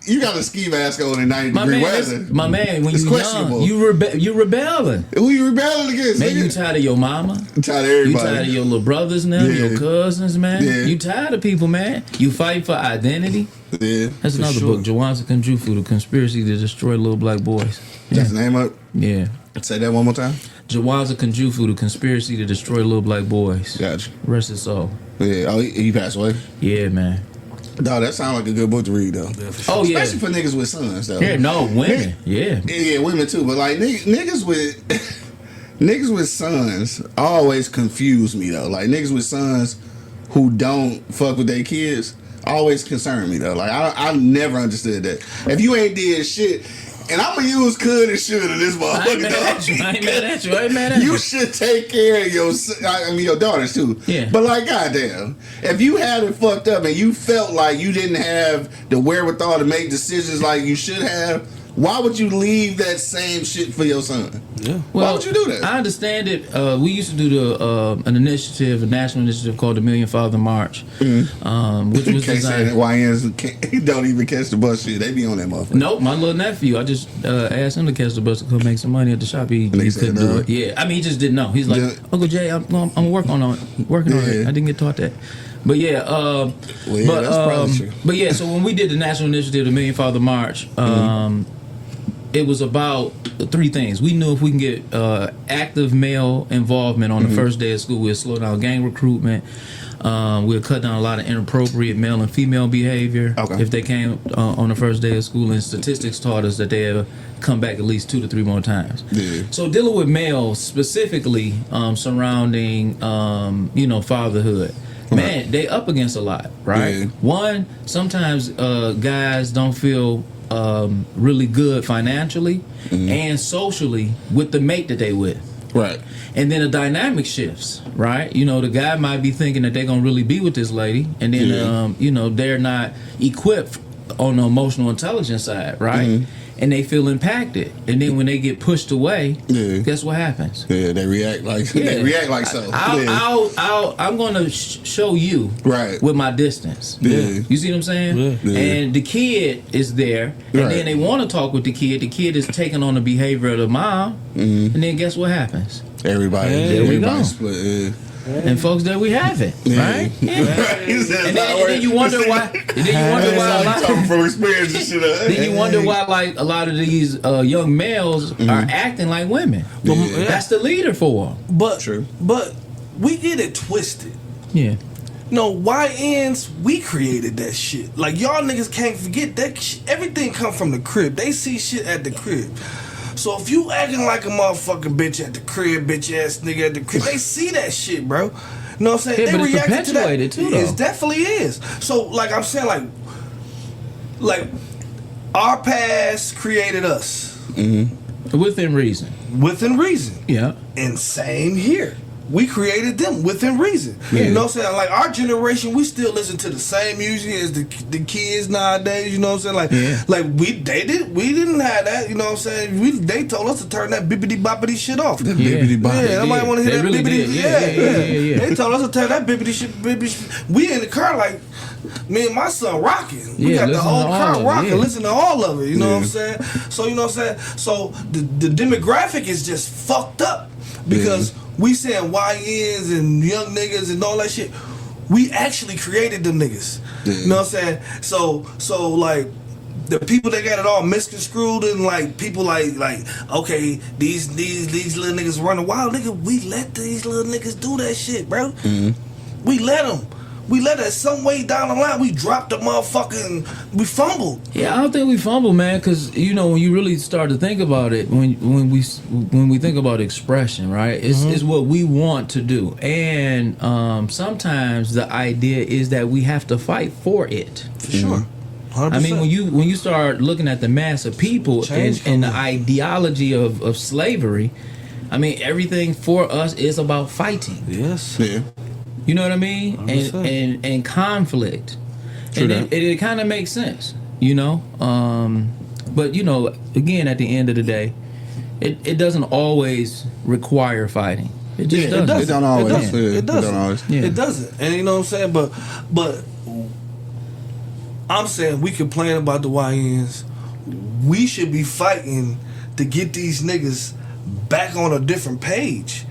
you got a ski mask on in 90-degree weather. My man, when you young, you rebelling. Who you rebelling against? Man, you tired of your mama? I'm tired of everybody. You tired of your little brothers now? Your cousins, man? Yeah. You tired of people, man? You fight for identity? Yeah. That's another book, Jawanza Kunjufu, The Conspiracy to Destroy Little Black Boys. That's the name of it? Yeah. Say that one more time. Jawanza Kunjufu, The Conspiracy to Destroy Little Black Boys. Gotcha. Rest his soul. Yeah. Oh, he passed away? Yeah, man. No, that sounds like a good book to read, though. Oh, yeah. Especially for niggas with sons, though. Yeah, no, women. Yeah, women, too. But, like, niggas with... niggas with sons always confuse me, though. Like, niggas with sons who don't fuck with their kids always concern me, though. Like, I never understood that. If you ain't did shit... And I'm gonna use could and should in this motherfucker. I ain't mad at you. You should take care of your daughters too. Yeah. But like, goddamn, if you had it fucked up and you felt like you didn't have the wherewithal to make decisions like you should have, why would you leave that same shit for your son? Yeah. Well, why would you do that? I understand it. We used to do a national initiative called the Million Father March, which was designed. YNs don't even catch the bus shit. They be on that motherfucker. Nope, my little nephew. I just asked him to catch the bus to come make some money at the shop. He couldn't do it. Yeah, I mean, he just didn't know. He's like, Uncle Jay, I'm working on it. I didn't get taught that. But yeah, that's probably true. But yeah, so when we did the national initiative, the Million Father March, it was about 3 things. We knew if we can get active male involvement on the first day of school, we'll slow down gang recruitment. We'll cut down a lot of inappropriate male and female behavior if they came on the first day of school. And statistics taught us that they'll come back at least 2 to 3 more times. Yeah. So dealing with males specifically surrounding fatherhood. Man, they up against a lot, right? Yeah. One, sometimes guys don't feel really good financially and socially with the mate that they with. Right. And then the dynamic shifts, right? You know, the guy might be thinking that they're going to really be with this lady, and then, they're not equipped on the emotional intelligence side, right? And they feel impacted, and then when they get pushed away, guess what happens? Yeah, they react like so. I'm going to show you with my distance. Yeah. You see what I'm saying? Yeah. And the kid is there, and then they want to talk with the kid. The kid is taking on the behavior of the mom, and then guess what happens? Everybody split. And folks, there we have it, right? Yeah. And then you wonder why. And then you wonder why. Talking from experience and shit. Then you wonder why, like a lot of these young males are acting like women. Yeah. That's the leader for them. But we get it twisted. Yeah. No, YNs, we created that shit. Like, y'all niggas can't forget that everything come from the crib. They see shit at the crib. So if you acting like a motherfucking bitch at the crib, bitch ass nigga at the crib, they see that shit, bro. You know what I'm saying? Yeah, they react to that. Too, though. It definitely is. So, like I'm saying, like our past created us. Within reason. Within reason. Yeah. And same here. we created them within reason. Yeah. You know what I'm saying? Like our generation, we still listen to the same music as the kids nowadays. You know what I'm saying? Like we didn't have that. You know what I'm saying? They told us to turn that bippity boppity shit off. The bippity boppity. Yeah, nobody want to hear that really bippity. Yeah. They told us to turn that bippity shit. We in the car like. Me and my son rocking. We got the whole car rocking. Listen to all of it. You know what I'm saying? So you know what I'm saying? So the demographic is just fucked up because we saying YNs and young niggas and all that shit. We actually created them niggas. You know what I'm saying? So like the people that got it all misconstrued and like people like okay these little niggas running wild, nigga. We let these little niggas do that shit, bro. We let them. We let us some way down the line. We dropped the motherfucking. We fumbled. Yeah, I don't think we fumbled, man. Because you know when you really start to think about it, when we think about expression, right? It's what we want to do, and sometimes the idea is that we have to fight for it. For sure. 100%. I mean, when you start looking at the mass of people and the ideology of slavery, I mean, everything for us is about fighting. Yes. Yeah. You know what I mean? And conflict. True and it kind of makes sense, you know? But, you know, again, at the end of the day, it doesn't always require fighting. It just doesn't. It don't always. It doesn't. It don't always. Yeah. It doesn't. And you know what I'm saying? But I'm saying we complain about the YNs. We should be fighting to get these niggas back on a different page.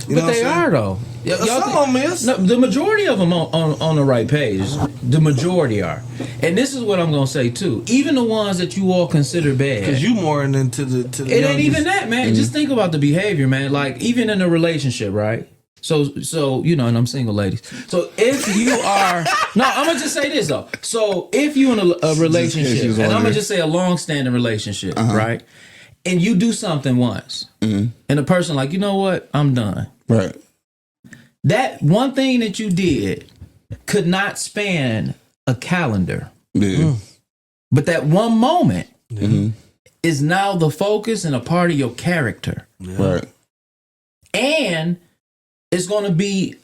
You But they are, though. Some of them is. No, the majority of them on the right page. The majority are. And this is what I'm going to say, too. Even the ones that you all consider bad. Because you more into the it ain't even that, man. Just think about the behavior, man. Like, even in a relationship, right? So you know, and I'm single, ladies. So if you are... No, I'm going to just say this, though. So if you in a relationship, and I'm going to just say a long-standing relationship, right? And you do something once, and the person like, you know what? I'm done. Right. That one thing that you did could not span a calendar. Yeah. But that one moment is now the focus and a part of your character. Right. And it's going to be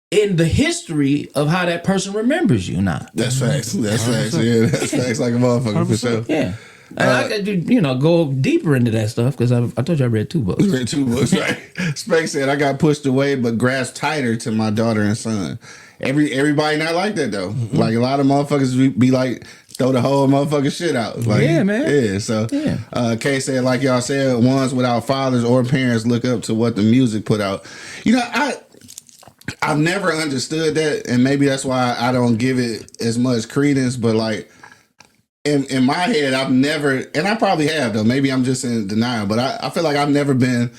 in the history of how that person remembers you now. That's facts. That's facts. Yeah, that's facts like a motherfucker for sure. Yeah. And I could, you know, go deeper into that stuff because I told you I read 2 books. You read 2 books, right? Spank said, I got pushed away but grasped tighter to my daughter and son. Everybody not like that, though. Like, a lot of motherfuckers be like, throw the whole motherfucking shit out. Like, yeah, man. Yeah, so Kay said, like y'all said, ones without fathers or parents look up to what the music put out. You know, I've never understood that, and maybe that's why I don't give it as much credence, but like, in my head, I've never, and I probably have though, maybe I'm just in denial, but I feel like I've never been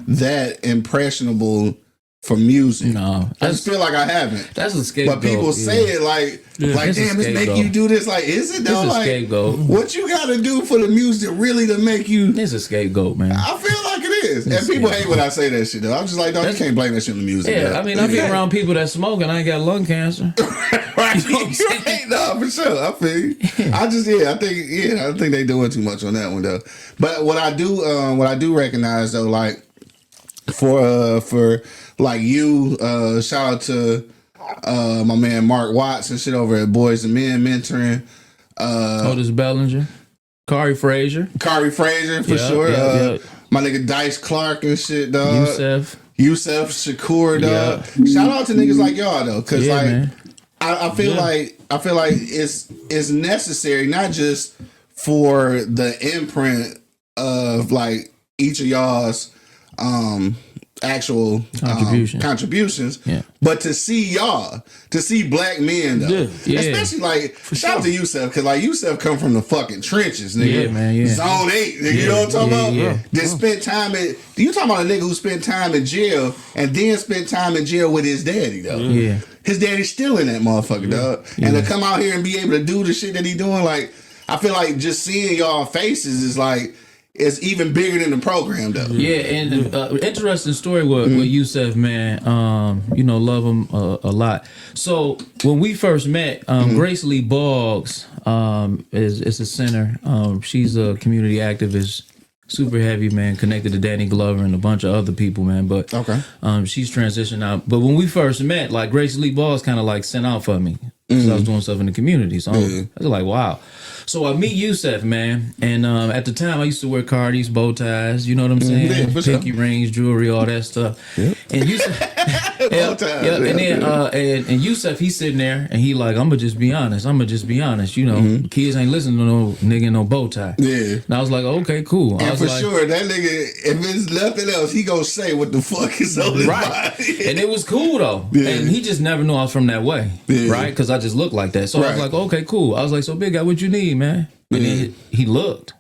that impressionable for music. No. I just feel like I haven't. That's a scapegoat. But people say it like damn, it's make you do this. Like, is it though? It's a like, scapegoat. what you got to do for the music really to make you? It's a scapegoat, man. I feel like it is. And people hate when I say that shit though. I'm just like, no, you can't blame that shit on the music. Yeah, though. I mean, I be around people that smoke and I ain't got lung cancer. Right. Right. No, for sure. I feel you. I think they doing too much on that one though. But what I do recognize though, like for like you, shout out to my man Mark Watts and shit over at Boys and Men mentoring. Otis Bellinger, Kari Frazier for sure. Yep. My nigga Dice Clark and shit, dog. Yusef Shakur, dog. Shout out to niggas like y'all though, because I feel like it's necessary not just for the imprint of like each of y'all's actual contributions, but to see black men though, especially like shout out to Yusef, because like Yusef come from the fucking trenches, nigga. Zone 8, nigga. You know what I'm talking about? Just spent time you talking about a nigga who spent time in jail and then spent time in jail with his daddy though. His daddy's still in that motherfucker, dog. And to come out here and be able to do the shit that he doing, like, I feel like just seeing y'all faces is like, it's even bigger than the program, though. Yeah, and interesting story with Yusef, man. You know, love him a lot. So when we first met, Grace Lee Boggs is a center. She's a community activist, super heavy, man, connected to Danny Glover and a bunch of other people, man. But she's transitioned out. But when we first met, like Grace Lee Balls kind of like sent out for me because I was doing stuff in the community. So I was like, wow. So I meet Yusef, man, and at the time I used to wear Cardis, bow ties, you know what I'm saying? Pinky rings, jewelry, all that stuff. Yep. And Yusef, and then and Yusef, he's sitting there and he like, I'm gonna just be honest. You know, kids ain't listening to no nigga in no bow tie. Yeah. And I was like, okay, cool. And for sure, that nigga, if it's nothing else, he gonna say what the fuck is on his body. And it was cool though. Yeah. And he just never knew I was from that way, right? Because I just looked like that. So I was like, okay, cool. I was like, so big guy, what you need, man? And he looked.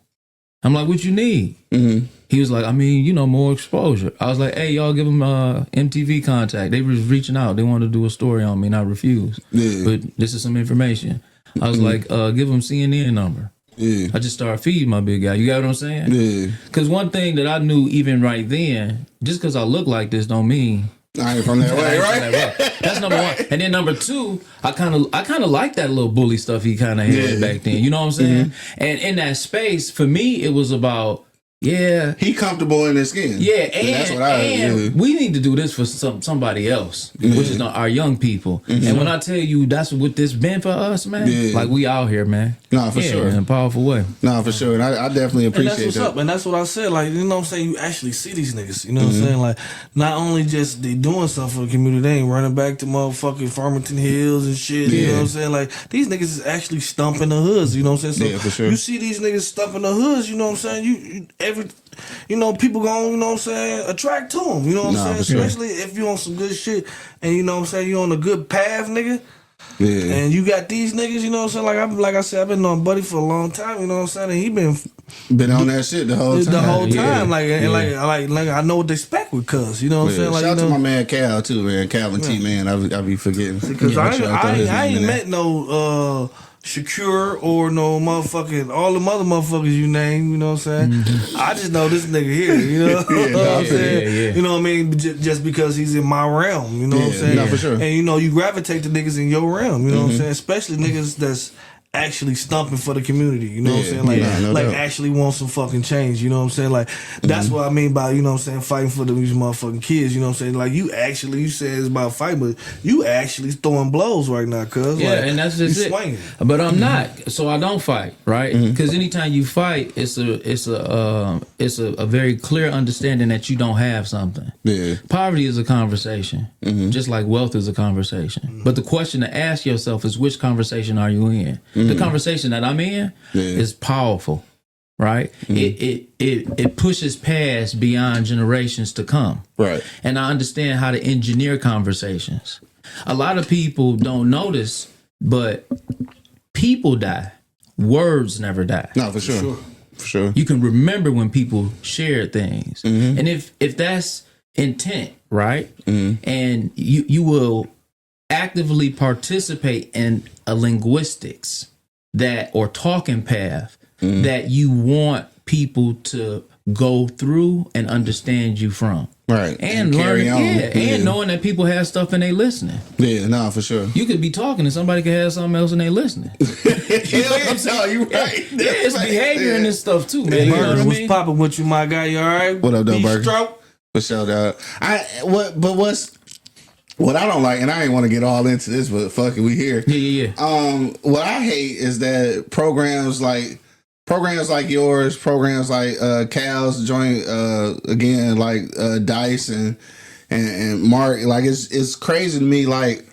I'm like, what you need? He was like, I mean, you know, more exposure. I was like, hey, y'all give him MTV contact. They was reaching out. They wanted to do a story on me, and I refused. Yeah. But this is some information. I was like, give him CNN number. Yeah. I just started feeding my big guy. You got what I'm saying? Yeah. Because one thing that I knew even right then, just because I look like this don't mean I ain't from that way, right? That's number one. And then number two, I kind of like that little bully stuff he kind of had back then. You know what I'm saying? And in that space, for me, it was about, he comfortable in his skin. Yeah, and that's what we need to do this for somebody else, which is our young people. And when I tell you that's what this been for us, man, like we out here, man. No, for sure. In a powerful way. No, for sure. And I definitely appreciate that. And that's what's up. And that's what I said. Like, you know what I'm saying? You actually see these niggas. You know what I'm saying? Like, not only just they doing stuff for the community, they ain't running back to motherfucking Farmington Hills and shit. You know what I'm saying? Like, these niggas is actually stumping the hoods. You know what I'm saying? So for sure. You see these niggas stumping the hoods. You know what I'm saying? You know, people gon', you know what I'm saying, attract to them. You know what I'm saying? Especially if you on some good shit and you know what I'm saying, you on a good path, nigga. Yeah. And you got these niggas, you know what I'm saying? Like I said, I've been knowing Buddy for a long time, you know what I'm saying? And he been on that shit the whole time. Like I know what they expect with cuz, you know what I'm saying? Like, shout out to my man Cal too, man. Calvin T, man. I be forgetting. Because I ain't met no Shakur or no motherfucking all the other motherfuckers you name, you know what I'm saying? I just know this nigga here, you know what I'm saying? You know what I mean? Just because he's in my realm, you know what I'm saying? No, for sure. And you know, you gravitate to niggas in your realm, you know what I'm saying? Especially niggas that's actually stumping for the community, you know what I'm saying? Like actually want some fucking change, you know what I'm saying? Like that's what I mean by, you know what I'm saying, fighting for these motherfucking kids, you know what I'm saying? Like you say it's about fighting, but you actually throwing blows right now, cuz. Yeah, like, and that's just it. Swinging. But I'm not, so I don't fight, right? Because anytime you fight, it's a very clear understanding that you don't have something. Yeah. Poverty is a conversation, just like wealth is a conversation. But the question to ask yourself is, which conversation are you in? The conversation that I'm in is powerful, right? It pushes past beyond generations to come, right? And I understand how to engineer conversations. A lot of people don't notice, but people die. Words never die. No, for sure. For sure. You can remember when people shared things, and if that's intent, right? And you will actively participate in a linguistics or talking path that you want people to go through and understand you from. Right. And learning, and knowing that people have stuff and they listening. Yeah, no, for sure. You could be talking and somebody could have something else and they listening. You know what I'm saying? No, you right. It's behavior in this stuff too, man. You know what I mean? What's popping with you, my guy? You all right? What up, though, Barber? For sure, dog. What I don't like, and I ain't want to get all into this, but fuck it, we here. Yeah. What I hate is that programs like yours, programs like Cal's joint, again, like Dice and Mark, like it's crazy to me, like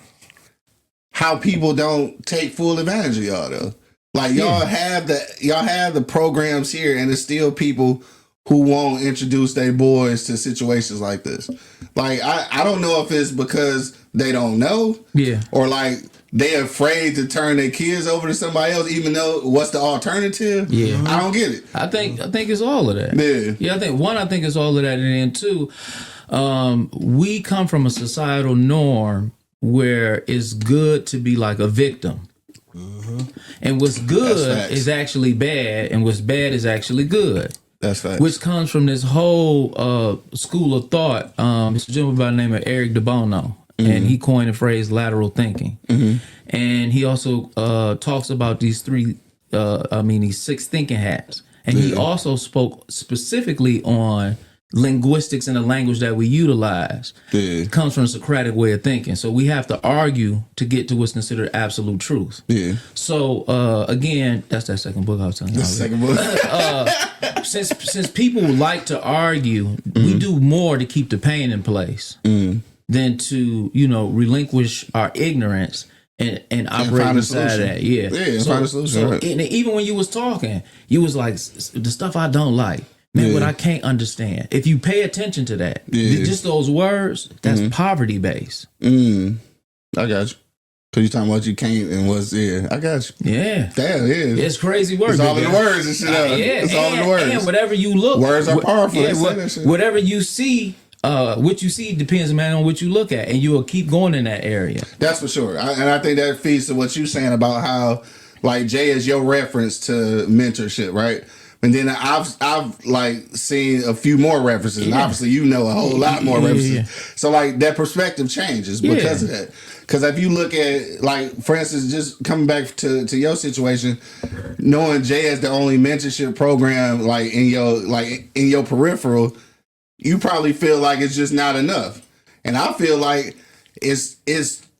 how people don't take full advantage of y'all though. Like y'all have the programs here, and it's still people who won't introduce their boys to situations like this. Like, I don't know if it's because they don't know. Yeah. Or like they're afraid to turn their kids over to somebody else, even though what's the alternative? Yeah. I don't get it. I think it's all of that. Yeah. I think it's all of that. And then two, we come from a societal norm where it's good to be like a victim. And what's good is actually bad, and what's bad is actually good. That's facts. Which comes from this whole school of thought. It's a gentleman by the name of Eric DeBono, and he coined the phrase lateral thinking. And he also talks about these 6 thinking hats And he also spoke specifically on linguistics and the language that we utilize. It comes from a Socratic way of thinking. So we have to argue to get to what's considered absolute truth. Yeah. So again, that's that second book I was telling you. That's the second book. Since people like to argue, we do more to keep the pain in place than to, relinquish our ignorance and operate inside that. Find a solution. And even when you was talking, you was like, the stuff I don't like. Man, what I can't understand. If you pay attention to that, just those words, that's poverty based. I got you. Cause you talking about you can't and what's I got you. Yeah. Damn, It's crazy words. It's all in the words and shit. It's all in the words. And whatever you look. Words are powerful. Whatever you see, what you see depends, man, on what you look at. And you will keep going in that area. That's for sure. And I think that feeds to what you're saying about how, like, Jay is your reference to mentorship, right? And then I've like seen a few more references, and obviously you know a whole lot more references. Yeah. So like that perspective changes because of that. Because if you look at, like, for instance, just coming back to your situation, knowing Jay as the only mentorship program like in your peripheral, you probably feel like it's just not enough, and I feel like it's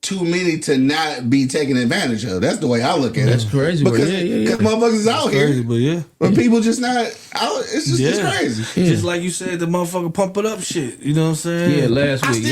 too many to not be taken advantage of. That's the way I look at it. That's crazy. Because motherfuckers is out here. Crazy, but people just not out. It's just it's crazy. Just like you said, the motherfucker pump it up shit. You know what I'm saying? Yeah, last week.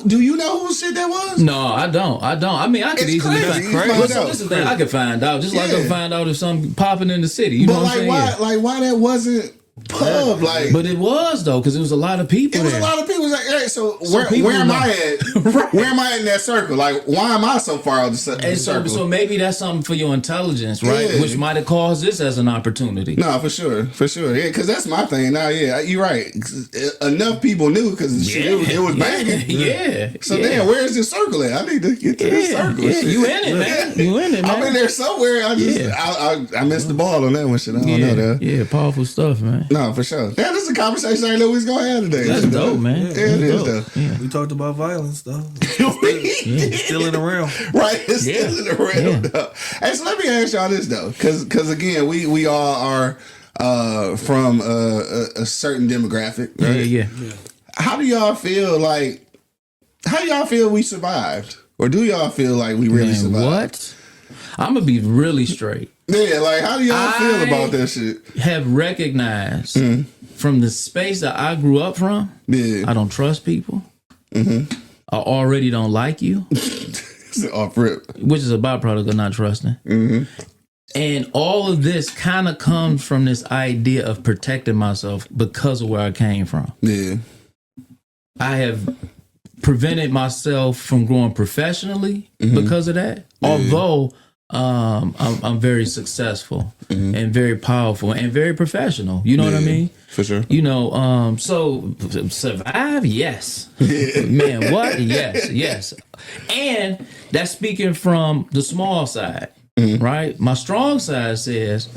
Do you know whose shit that was? No, I don't. I mean, I could easily find out. This is the thing, I could find out. Just like I find out if something popping in the city. You know what I'm saying? Why that wasn't pub, but it was though, because it was a lot of people. It was a lot of people. It was like, hey, so where am I at? Where am I in that circle? Like, why am I so far out the circle? So maybe that's something for your intelligence, right? Yeah. Which might have caused this as an opportunity. No, for sure. Yeah, because that's my thing. Now, you're right. Enough people knew because it was banging. So then, where's the circle at? I need to get to the circle. Yeah, you in it, man. You in it, man. I'm in there somewhere. I missed the ball on that one. Shit, I don't know that. Yeah, powerful stuff, man. No, for sure. Yeah, this is a conversation I didn't know we was gonna have today. That's dope, man. Yeah, it is dope. Yeah. We talked about violence, though. It's still in the realm, right? It's still in the realm, though. Hey, so let me ask y'all this though, because again, we all are from a certain demographic, right? Yeah. How do y'all feel like? How do y'all feel we survived, or do y'all feel like we really survived? What? I'm gonna be really straight. Yeah, like how do y'all feel about that shit? Have recognized from the space that I grew up from. Yeah, I don't trust people. I already don't like you. Off rip, which is a byproduct of not trusting. And all of this kind of comes from this idea of protecting myself because of where I came from. Yeah, I have prevented myself from growing professionally because of that. Although I'm very successful and very powerful and very professional. You know what I mean? For sure. So survive, yes. Man, what? Yes. And that's speaking from the small side, right? My strong side says,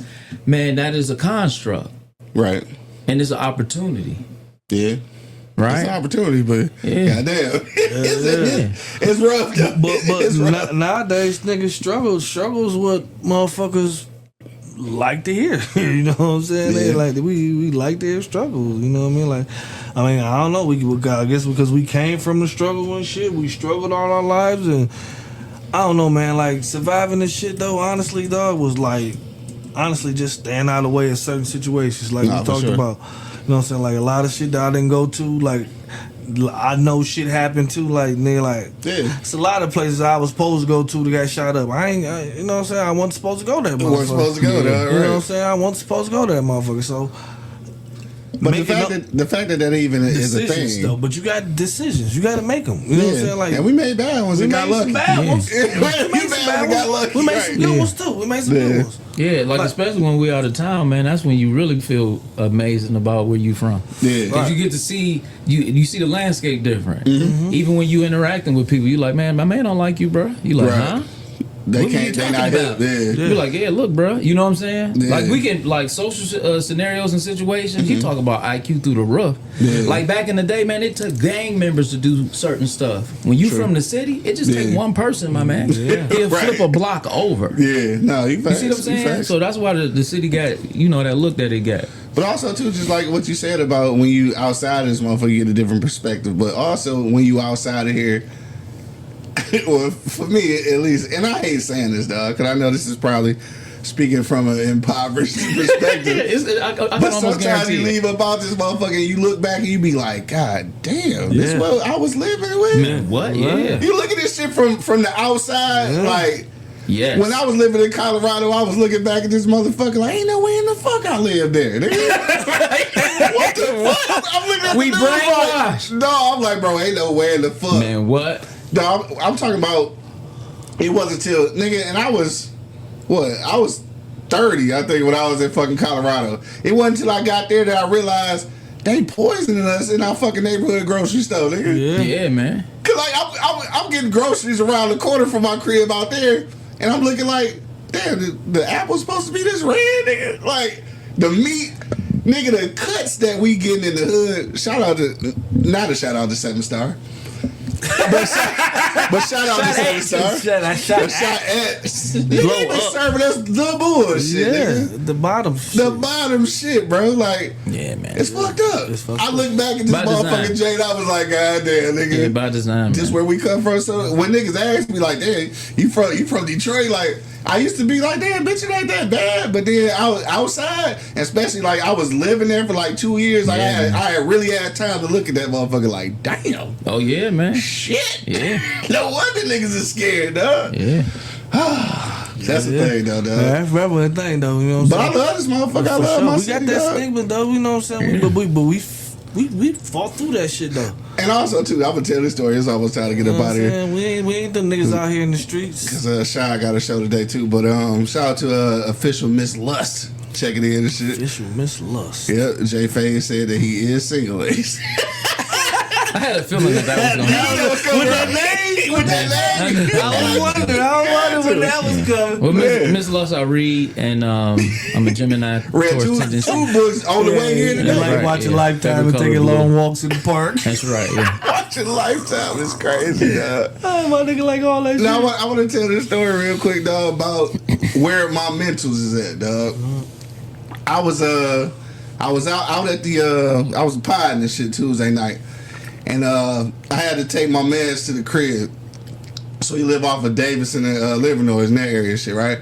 man, that is a construct. Right. And it's an opportunity. Yeah. Right, it's an opportunity, but goddamn, it's rough. But nowadays, niggas struggles what motherfuckers like to hear. You know what I'm saying? They like we like to hear struggles. You know what I mean? I don't know. I guess because we came from the struggle and shit, we struggled all our lives, and I don't know, man. Like surviving this shit though, honestly, dog, was just staying out of the way in certain situations, like we talked about. You know what I'm saying? Like a lot of shit that I didn't go to, like I know shit happened too. Like nigga, it's a lot of places I was supposed to go to that got shot up. You know what I'm saying? I wasn't supposed to go there. You weren't supposed to go there, right? You know what I'm saying? I wasn't supposed to go there, motherfucker. So. But the fact that even is a thing, though. But you got decisions, you got to make them. You know what I'm saying? Like, and we made bad ones and got lucky. Bad ones. We made some bad ones. We made some good ones too. We made some good ones. Yeah, like especially when we out of town, man. That's when you really feel amazing about where you from. Yeah, because you get to see you see the landscape different. Even when you interacting with people, you like, man, my man don't like you, bro. You like, huh? They can't. They not hip. Yeah. We're like, yeah, look, bro. You know what I'm saying? Yeah. Like we can like social scenarios and situations. You talk about IQ through the roof. Yeah. Like back in the day, man, it took gang members to do certain stuff. When you from the city, it just take one person, my man. Yeah. He'll flip a block over. Yeah, no, you see what I'm saying? So that's why the city got that look that it got. But also too, just like what you said about when you outside of this motherfucker, you get a different perspective. But also when you outside of here. Well, for me at least, and I hate saying this, dog, because I know this is probably speaking from an impoverished perspective. I but sometimes you leave about this motherfucker and you look back and you be like, God damn, this is what I was living with. Man, what? Yeah. You look at this shit from the outside, like. Yes. When I was living in Colorado, I was looking back at this motherfucker like, ain't no way in the fuck I lived there. What the fuck? I'm looking at we the news brainwashed. like, no, I'm like, bro, ain't no way in the fuck. Man, what? No, I'm talking about. It wasn't till nigga, and I was 30, I think, when I was in fucking Colorado. It wasn't until I got there that I realized they poisoning us in our fucking neighborhood grocery store, nigga. Yeah, man. Cause like I'm getting groceries around the corner from my crib out there, and I'm looking like, damn, the apple's supposed to be this red, nigga. Like the meat. Nigga, the cuts that we getting in the hood. Not a shout out to 7 Star. But shout out to 7 Star. Shout at. They been serving us the bullshit, nigga. The bottom shit. The bottom shit, bro. Like, yeah, man. It's fucked up. I look back at this motherfucking Jade, I was like, God damn, nigga. Yeah, by design, this where we come from. So when niggas ask me like, damn, you from Detroit? Like, I used to be like, damn, bitch, it ain't that bad. But then I was outside, especially like I was living there for like 2 years. Like I had really had time to look at that motherfucker like, damn. Oh yeah, man. Shit. Yeah. No wonder niggas is scared, dog. Yeah. That's the thing, though, dog. That's forever a thing, though. You know what I'm saying? But I love this motherfucker. I love my We city, got that dog. stigma, though. You know what I'm saying? But we fought through that shit, though. And also, too, I'm gonna tell this story. It's almost time to get up out of here. We ain't them niggas out here in the streets. Because Shy got a show today, too. But shout out to official Miss Lust. Checking in and shit. Official Miss Lust. Yep, Jay Faye said that he is single. I had a feeling that was going to happen. With that name? I wondered when that was coming. Well, Miss Lust, I read, and I'm a Gemini. Read two books on the way here today. Like watching Lifetime and taking long walks in the park. That's right, yeah. Watching Lifetime is crazy, dog. Oh, my nigga like all that shit. Now, I want to tell this story real quick, dog, about where my mentals is at, dog. I was out at the I was potting and shit Tuesday night. And I had to take my mans to the crib. So he live off of Davidson and Livernois in that area and shit, right?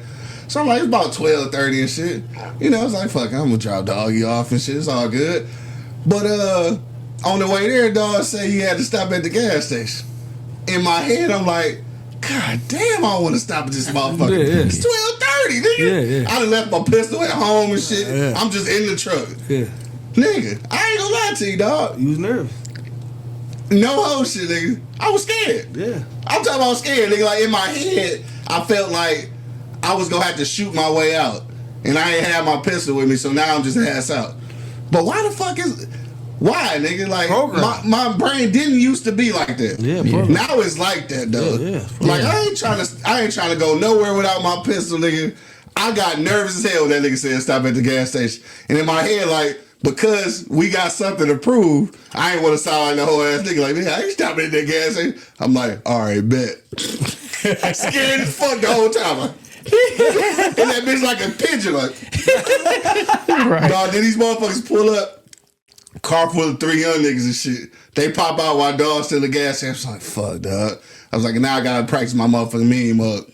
So I'm like, it's about 12:30 and shit. You know, I was like, fuck, I'm gonna drop doggy off and shit. It's all good. But on the way there, dog said he had to stop at the gas station. In my head, I'm like, God damn, I don't want to stop at this motherfucker. Yeah. It's 12:30, nigga. Yeah. I done left my pistol at home and shit. Yeah. I'm just in the truck. Yeah. Nigga, I ain't gonna lie to you, dog. You was nervous. No whole shit, nigga. I was scared. Yeah. I'm talking about scared, nigga. Like in my head, I felt like I was gonna have to shoot my way out. And I ain't have my pistol with me, so now I'm just ass out. But why the fuck why, nigga? Like my brain didn't used to be like that. Yeah, now it's like that though. Yeah. Like I ain't trying to go nowhere without my pistol, nigga. I got nervous as hell when that nigga said stop at the gas station. And in my head, like, because we got something to prove, I ain't want to sound like the whole ass nigga. Like, man, I ain't stopping at that gas station. I'm like, all right, bet. Scared as fuck the whole time. Like, and that bitch like a pigeon. Like, right. Dog, then these motherfuckers pull up, car full of 3 young niggas and shit. They pop out while dog's still in the gas station. I was like, fuck, dog. I was like, now I gotta practice my motherfucking meme up.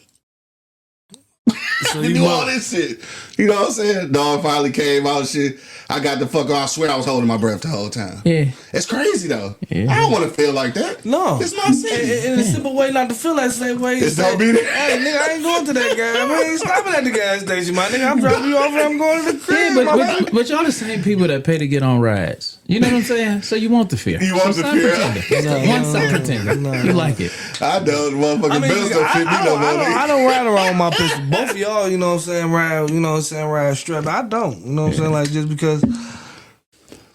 So you do all this shit. You know what I'm saying? Dog finally came out and shit. I got the fuck off. I swear I was holding my breath the whole time. Yeah. It's crazy though. Yeah. I don't want to feel like that. No. It's my city. In a simple way not to feel that same way. It's not be there. Hey, nigga, I ain't going to that gas. I ain't stopping at the gas station, my nigga. I'm dropping you off and I'm going to the crib. Yeah, but y'all the same people that pay to get on rides. You know what I'm saying? So you want the fear. You want the fear? Stop pretending. You like it. I know the motherfucking bills don't fit me no more. I don't ride around with my pistol. Both of y'all, you know what I'm saying, ride, you know what I'm saying, ride strapped. I don't. You know what I'm saying? Like, just because,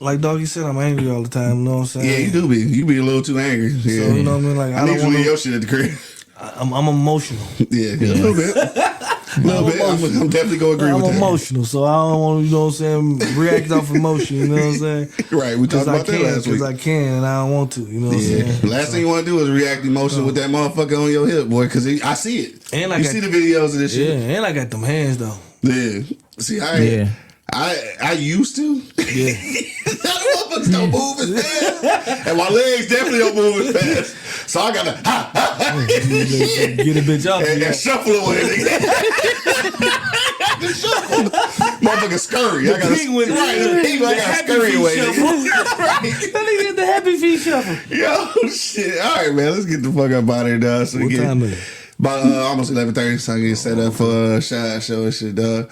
like Doggy said, I'm angry all the time. You know what I'm saying? Yeah, you do be. You be a little too angry. Yeah. So, you know what I mean? Like, I don't want to leave your shit at the crib. I'm emotional. Yeah, a little bit. A little bit. I'm definitely going to agree with that. I'm emotional, so I don't want to, you know what I'm saying, react off emotion, you know what I'm saying? Right, we talked about that last week. Because I can and I don't want to, you know what I'm saying? The last thing you want to do is react emotional with that motherfucker on your hip, boy, because I see it. And you see the videos of this shit. Yeah, and I got them hands, though. Yeah. See, I used to. Yeah. That motherfuckers don't move as fast. And my legs definitely don't move as fast. So I got to get a bitch up and shuffle away. Shuffle. Motherfucker scurry. I got to scurry away. Right. The happy feet shuffle. Yo, shit. All right, man. Let's get the fuck up out of here, dog. So what time is it? About almost 11:30, so I get set up for a shot show and shit, dog.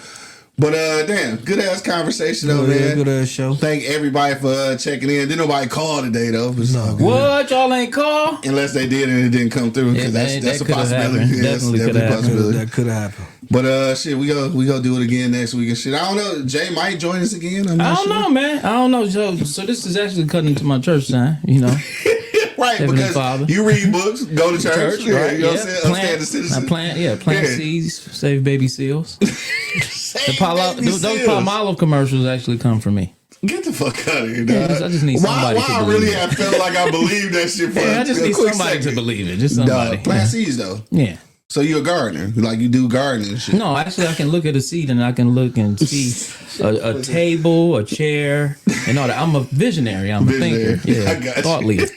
But damn, good ass conversation though, man. Good ass show. Thank everybody for checking in. Didn't nobody call today though. No. What, y'all ain't call? Unless they did and it didn't come through, because that's a possibility. Yeah, definitely could happen. That could happen. But shit, we go do it again next week and shit. I don't know. Jay might join us again. I don't know, man. I don't know. So this is actually cutting into my church time, you know. Right, Heavenly because Father. you read books, go to church, right? You know what I'm saying? Understand the citizen. Plant seeds, save baby seals. Those Palmolive commercials actually come from me. Get the fuck out of here, dog. I just need somebody to believe I really have felt like I believe that shit for I just need somebody to believe it. Just somebody. Plant seeds, though. Yeah. So you're a gardener, like you do gardening and shit. No, actually, I can look at a seed and I can look and see a table, a chair, and all that. I'm a visionary. I'm a thinker. Yeah, I got thought leader.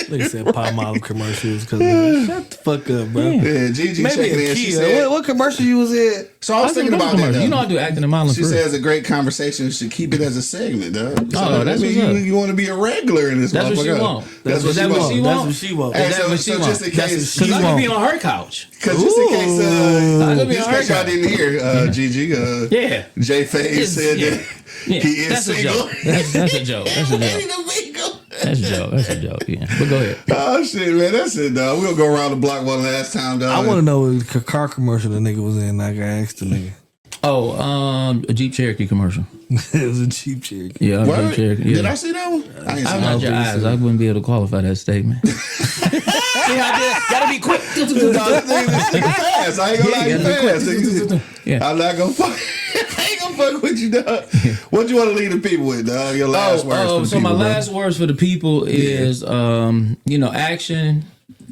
They said Palmolive commercials because shut the fuck up, bro. Yeah, Gigi checking in. She said, what commercial you was in? So I was thinking about that. You know I do acting and modeling. She says a great conversation should keep it as a segment, dog. So that's what you want to be a regular in this. That's what she want. That's what she want. That's what she want. So just in case, because I could be on her couch. Because just in case, I could be on her y'all couch. didn't hear, Gigi. Yeah. Jay Faye said that he is single. That's a joke. That's a joke. That's a joke. Yeah. But go ahead. Oh shit, man. That's it, dog. We'll go around the block one last time, dog. I want to know what car commercial the nigga was in. Like I asked the nigga. Oh, a Jeep Cherokee commercial. It was a Jeep Cherokee. Yeah, a Jeep Cherokee. Yeah. Did I see that one? I ain't I'm not your eyes. I wouldn't be able to qualify that statement. See how I did? Gotta be quick. Fast. I ain't gonna lie, you fast. Yeah. I'm not gonna fuck. I ain't gonna fuck with you, dog. What you want to leave the people with, dog? Your last words for the so people. my last words for the people is, action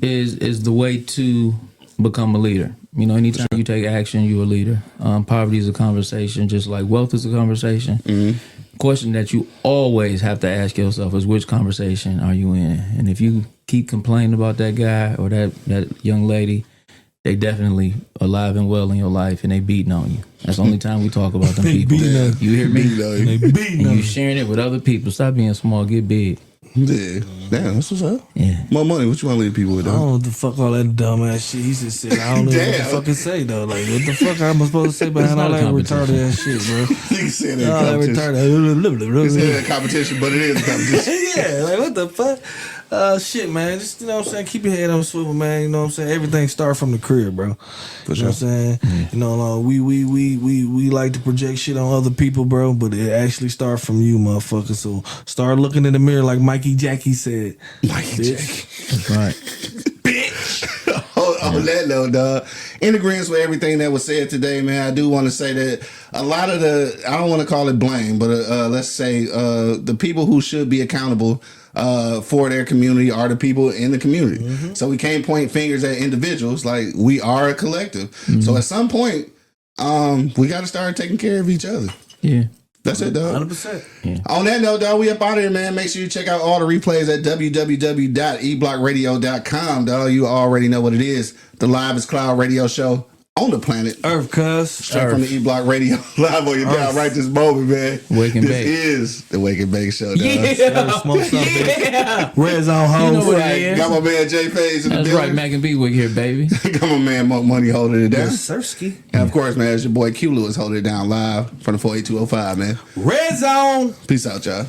is the way to become a leader. You know, anytime you take action, you're a leader. Poverty is a conversation, just like wealth is a conversation. Mm-hmm. Question that you always have to ask yourself is, which conversation are you in? And if you keep complaining about that guy or that young lady, they definitely alive and well in your life, and they beating on you. That's the only time we talk about them people. You hear me? They beating and you sharing it with other people. Stop being small, get big. Yeah. Damn, that's what's up. Yeah. More money. What you want to leave people with, dog? I don't know what the fuck all that dumb ass shit he just said. I don't know what the fuck to say, though. Like, what the fuck am I supposed to say behind all that retarded ass shit, bro? Nigga said that competition. He said that competition, but it is a competition. Yeah, like, what the fuck? Shit, man. Just, you know what I'm saying? Keep your head on a swivel, man. You know what I'm saying? Everything start from the crib, bro. For sure. You know what I'm saying? You know, we like to project shit on other people, bro, but it actually start from you, motherfucker. So start looking in the mirror like Mikey Jackie said. Mikey Jackie. That's right. Bitch. On that note, dog. In agreement with everything that was said today, man, I do want to say that a lot of I don't want to call it blame, but let's say the people who should be accountable for their community are the people in the community. Mm-hmm. So we can't point fingers at individuals. Like, we are a collective. Mm-hmm. So at some point, we got to start taking care of each other. Yeah. That's it, dog. 100%. Yeah. On that note, dog, we up out of here, man. Make sure you check out all the replays at www.eblockradio.com, dog. You already know what it is. The Live is Cloud radio show on the planet Earth, cuz. Straight from the E-Block Radio, live on your dial right this moment, man. Wake and Bake. This is the Wake and Bake Show, dog. Smoke something. Red Zone Host. You know what it is. Got my man Jay Faze in the That's building. right, Mac and B Wick here, baby. Got my man Monk Money holding it down. Sersky. And of course, man, it's your boy Q Lewis holding it down live from the 48205, man. Red Zone. Peace out, y'all.